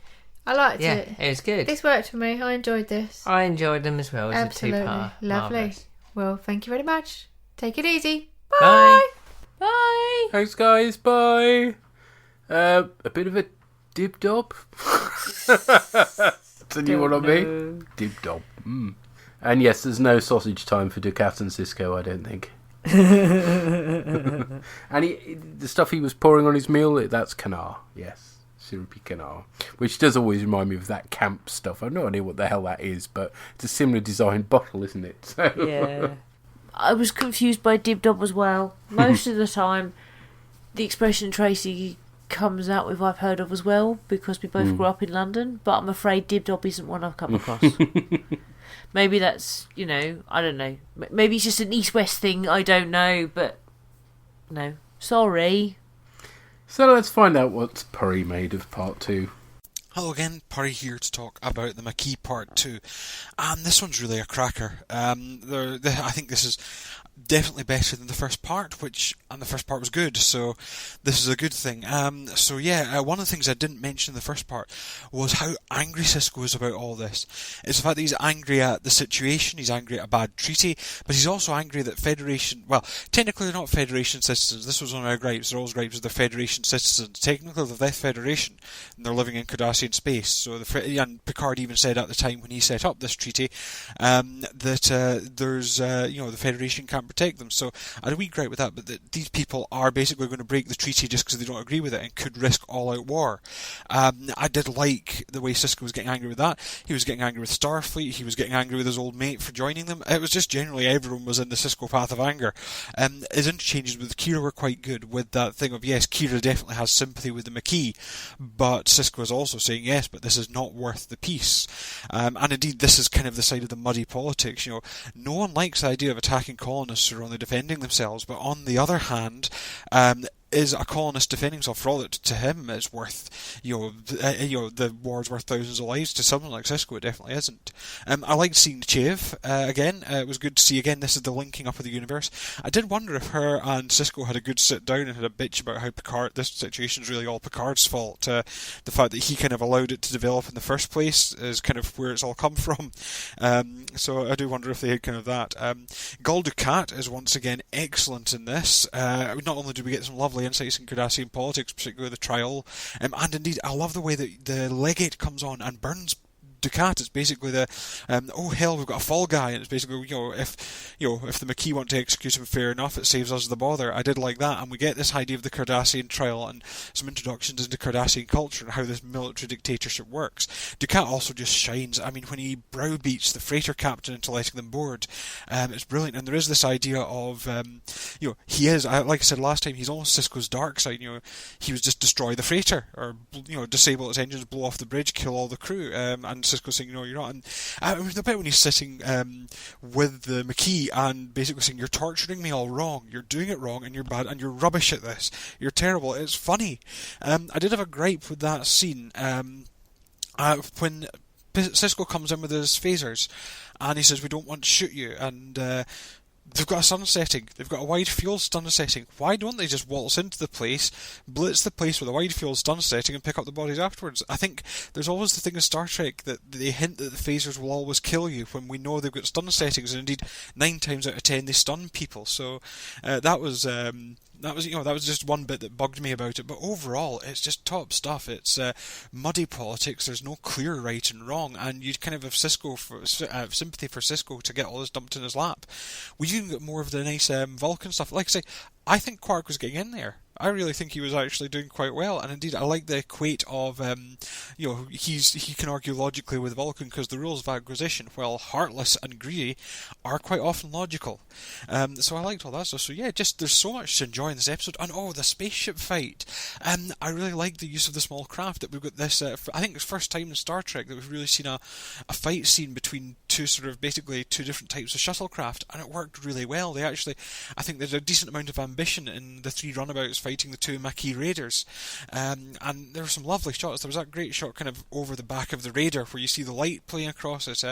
I liked it. Yeah, it was good. This worked for me. I enjoyed this. I enjoyed them as well as Absolutely. a two-part. Lovely. Marvellous. Well, thank you very much. Take it easy. Bye. Bye. Thanks, guys. Bye. A bit of a Dib Dob? It's a new one on me. Dib Dob. And yes, there's no sausage time for Ducat and Cisco, I don't think. And the stuff he was pouring on his meal, that's Canar. Yes, syrupy Canar. Which does always remind me of that camp stuff. I have no idea what the hell that is, but it's a similar designed bottle, isn't it? So. Yeah. I was confused by Dib Dob as well. Most of the time, the expression Tracy comes out with I've heard of as well, because we both grew up in London, but I'm afraid Dib Dob isn't one I've come across. Maybe that's, I don't know. Maybe it's just an East-West thing, I don't know, but no. Sorry. So let's find out what Purry made of part 2. Hello again, Purry here to talk about the Maquis Part 2. And this one's really a cracker. I think this is definitely better than the first part, and the first part was good, so this is a good thing. One of the things I didn't mention in the first part was how angry Sisko is about all this. It's the fact that he's angry at the situation, he's angry at a bad treaty, but he's also angry that Federation, well, technically they're not Federation citizens. This was one of our gripes. They're always gripes with the Federation citizens. Technically they're the Federation, and they're living in Cardassian space. So and Picard even said at the time when he set up this treaty that there's the Federation can't protect them. So I had a wee gripe with that, but these people are basically going to break the treaty just because they don't agree with it and could risk all-out war. I did like the way Sisko was getting angry with that. He was getting angry with Starfleet. He was getting angry with his old mate for joining them. It was just generally everyone was in the Sisko path of anger. His interchanges with Kira were quite good, with that thing of, yes, Kira definitely has sympathy with the Maquis, but Sisko is also saying, yes, but this is not worth the peace. And indeed, this is kind of the side of the muddy politics. No one likes the idea of attacking colonists who are only defending themselves, but on the other hand, is a colonist defending himself for all that to him is worth, the war's worth thousands of lives. To someone like Sisko, it definitely isn't. I liked seeing Chiv again. It was good to see again. This is the linking up of the universe. I did wonder if her and Sisko had a good sit down and had a bitch about how Picard, this situation is really all Picard's fault. The fact that he kind of allowed it to develop in the first place is kind of where it's all come from. So I do wonder if they had kind of that. Gul Dukat is once again excellent in this. Not only do we get some lovely insights in Cardassian politics, particularly the trial, and indeed I love the way that the legate comes on and burns Ducat. It's basically the oh hell, we've got a fall guy, and it's basically if the Maquis want to execute him, fair enough, it saves us the bother. I did like that, and we get this idea of the Cardassian trial and some introductions into Cardassian culture and how this military dictatorship works. Ducat also just shines. I mean, when he browbeats the freighter captain into letting them board, it's brilliant. And there is this idea of he is, like I said last time, he's almost Sisko's dark side. He was just destroy the freighter, or disable its engines, blow off the bridge, kill all the crew, and Sisko saying, no, you're not. And the bit when he's sitting with the Maquis and basically saying, you're torturing me all wrong, you're doing it wrong, and you're bad, and you're rubbish at this, you're terrible. It's funny. I did have a gripe with that scene when Sisko comes in with his phasers and he says, we don't want to shoot you, and they've got a sun setting. They've got a wide field stun setting. Why don't they just waltz into the place, blitz the place with a wide field stun setting, and pick up the bodies afterwards? I think there's always the thing in Star Trek that they hint that the phasers will always kill you when we know they've got stun settings, and indeed 9 times out of 10 they stun people. So that was just one bit that bugged me about it, but overall it's just top stuff. It's muddy politics. There's no clear right and wrong, and you kind of have sympathy for Sisko to get all this dumped in his lap. We even got more of the nice Vulcan stuff. Like I say, I think Quark was getting in there. I really think he was actually doing quite well, and indeed I like the equate of, he can argue logically with Vulcan because the rules of acquisition, while heartless and greedy, are quite often logical. So I liked all that stuff. So yeah, just there's so much to enjoy in this episode, and the spaceship fight. I really like the use of the small craft. That we've got this. I think it's the first time in Star Trek that we've really seen a fight scene between two different types of shuttlecraft, and it worked really well. I think there's a decent amount of ambition in the 3 runabouts fighting the 2 Maquis raiders, and there were some lovely shots. There was that great shot kind of over the back of the raider where you see the light playing across it.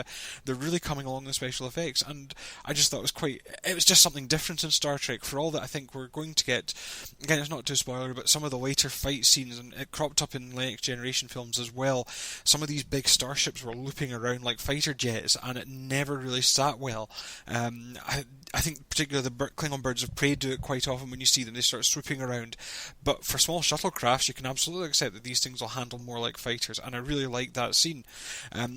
They're really coming along with special effects, and I just thought it was just something different in Star Trek. For all that, I think we're going to get, again, it's not too spoiler, but some of the later fight scenes, and it cropped up in Next Generation films as well. Some of these big starships were looping around like fighter jets, and it never really sat well. I think particularly the Klingon birds of prey do it quite often when you see them. They start swooping around around. But for small shuttlecrafts, you can absolutely accept that these things will handle more like fighters, and I really like that scene.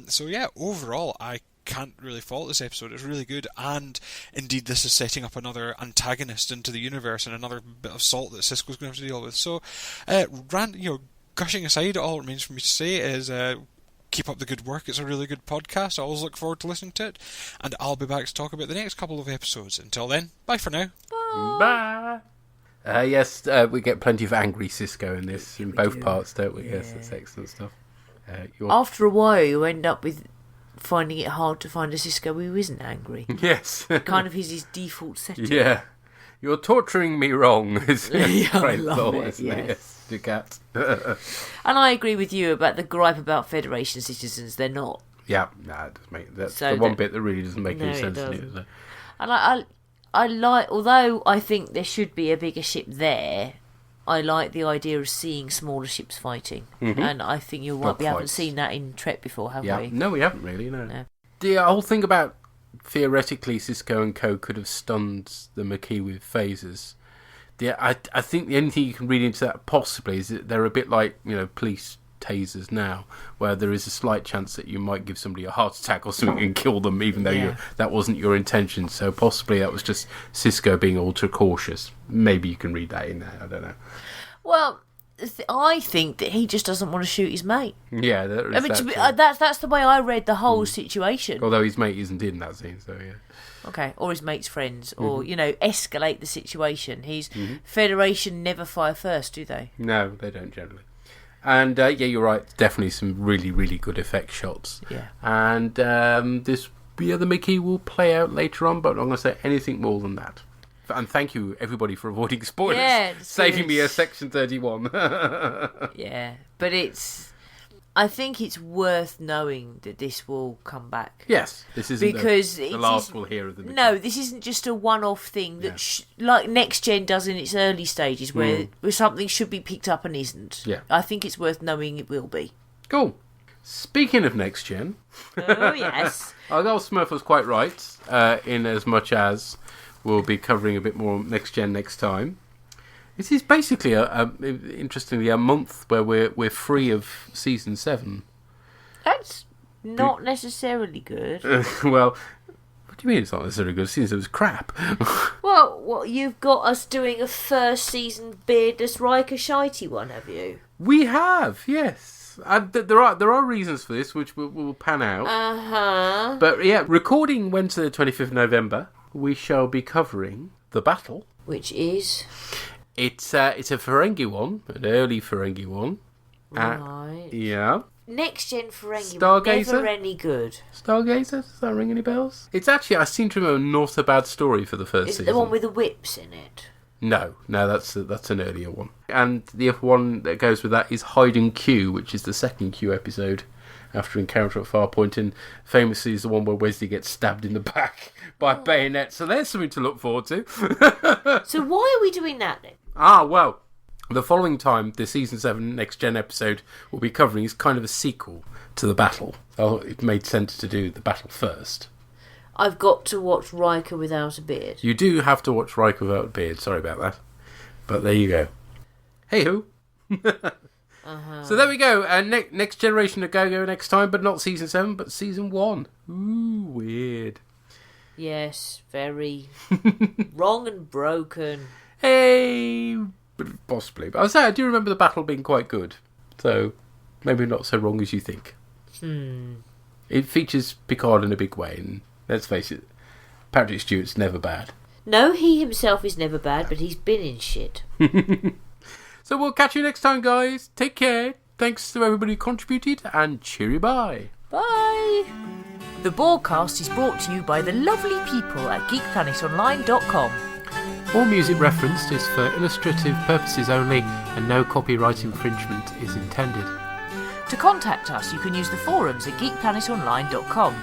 So yeah, overall, I can't really fault this episode. It's really good, and indeed this is setting up another antagonist into the universe and another bit of salt that Sisko's going to have to deal with. So, gushing aside, all it remains for me to say is keep up the good work. It's a really good podcast. I always look forward to listening to it, and I'll be back to talk about the next couple of episodes. Until then, bye for now. Bye. Yes, we get plenty of angry Sisko in this, in both parts, don't we? Yes, that's excellent stuff. After a while, you end up with finding it hard to find a Sisko who isn't angry. Yes. Kind of his default setting. Yeah. You're torturing me wrong, is Yeah, I great love thought, it, isn't yes. it? Yes, Ducat. And I agree with you about the gripe about Federation citizens. They're not. Yeah, it doesn't make, that's So the one that- bit that really doesn't make No, any it sense to me. doesn't. Is it? And I like, although I think there should be a bigger ship there, I like the idea of seeing smaller ships fighting. Mhm. And I think you're right, we haven't Dogfights. seen that in Trek before, have we? No, we haven't really, no. The whole thing about theoretically Sisko and Co could have stunned the Maquis with phasers. I think the only thing you can read into that possibly is that they're a bit like, police tasers now, where there is a slight chance that you might give somebody a heart attack or something and kill them, even though that wasn't your intention. So possibly that was just Sisko being ultra cautious. Maybe you can read that in there. I don't know. Well, I think that he just doesn't want to shoot his mate. Yeah, there is I mean, that too. that's the way I read the whole situation. Although his mate isn't in that scene, so yeah. Okay, or his mate's friends, or Mhm. escalate the situation. Mhm. Federation never fire first, do they? No, they don't generally. And yeah, you're right. Definitely some really, really good effect shots. Yeah. And the Maquis will play out later on, but I'm not going to say anything more than that. And thank you, everybody, for avoiding spoilers. Yeah, saving me a Section 31. Yeah, but I think it's worth knowing that this will come back. Yes, this isn't because the last we'll hear of the Maquis. No, this isn't just a one-off thing that like Next Gen does in its early stages, where something should be picked up and isn't. Yeah. I think it's worth knowing it will be. Cool. Speaking of Next Gen. Oh, yes. Argyle Smurf was quite right, in as much as we'll be covering a bit more Next Gen next time. This is basically, interestingly, a month where we're free of Season 7. That's not necessarily good. Well, what do you mean it's not necessarily good? Season 7 was crap. Well, you've got us doing a first season beardless Riker shitey one, have you? We have, yes. There are reasons for this, which we'll pan out. Uh-huh. But yeah, recording Wednesday the 25th of November, we shall be covering The Battle. Which is? It's a Ferengi one, an early Ferengi one. Right. Yeah. Next Gen Ferengi Stargazer? never any good. Stargazer? Does that ring any bells? It's actually, I seem to remember, not a bad story for the first Is it season. the one with the whips in it? No, that's an earlier one. And the other one that goes with that is Hide and Q, which is the second Q episode after Encounter at Farpoint, and famously is the one where Wesley gets stabbed in the back by a bayonet. So there's something to look forward to. So why are we doing that then? Well, the following time, the Season 7 Next Gen episode we'll be covering is kind of a sequel to The Battle. So it made sense to do The Battle first. I've got to watch Riker without a beard. You do have to watch Riker without a beard, sorry about that. But there you go. Hey-ho. So there we go. Next Generation of Go-Go next time, but not Season 7, but Season 1. Ooh, weird. Yes, very wrong and broken. Hey, possibly. But I do remember The Battle being quite good. So maybe not so wrong as you think. It features Picard in a big way, and let's face it, Patrick Stewart's never bad. No, he himself is never bad, but he's been in shit. So we'll catch you next time, guys. Take care. Thanks to everybody who contributed, and cheery bye. Bye. The bOrgCast is brought to you by the lovely people at geekplanetonline.com. All music referenced is for illustrative purposes only, and no copyright infringement is intended. To contact us, you can use the forums at geekplanetonline.com.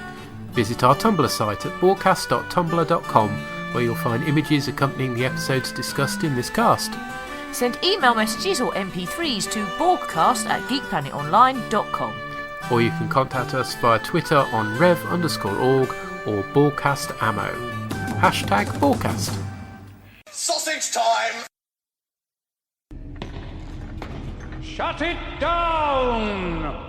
Visit our Tumblr site at bOrgCast.tumblr.com, where you'll find images accompanying the episodes discussed in this cast. Send email messages or MP3s to bOrgCast@geekplanetonline.com. Or you can contact us via Twitter on rev_org or bOrgCastAmmo. #bOrgCast. Sausage time! Shut it down!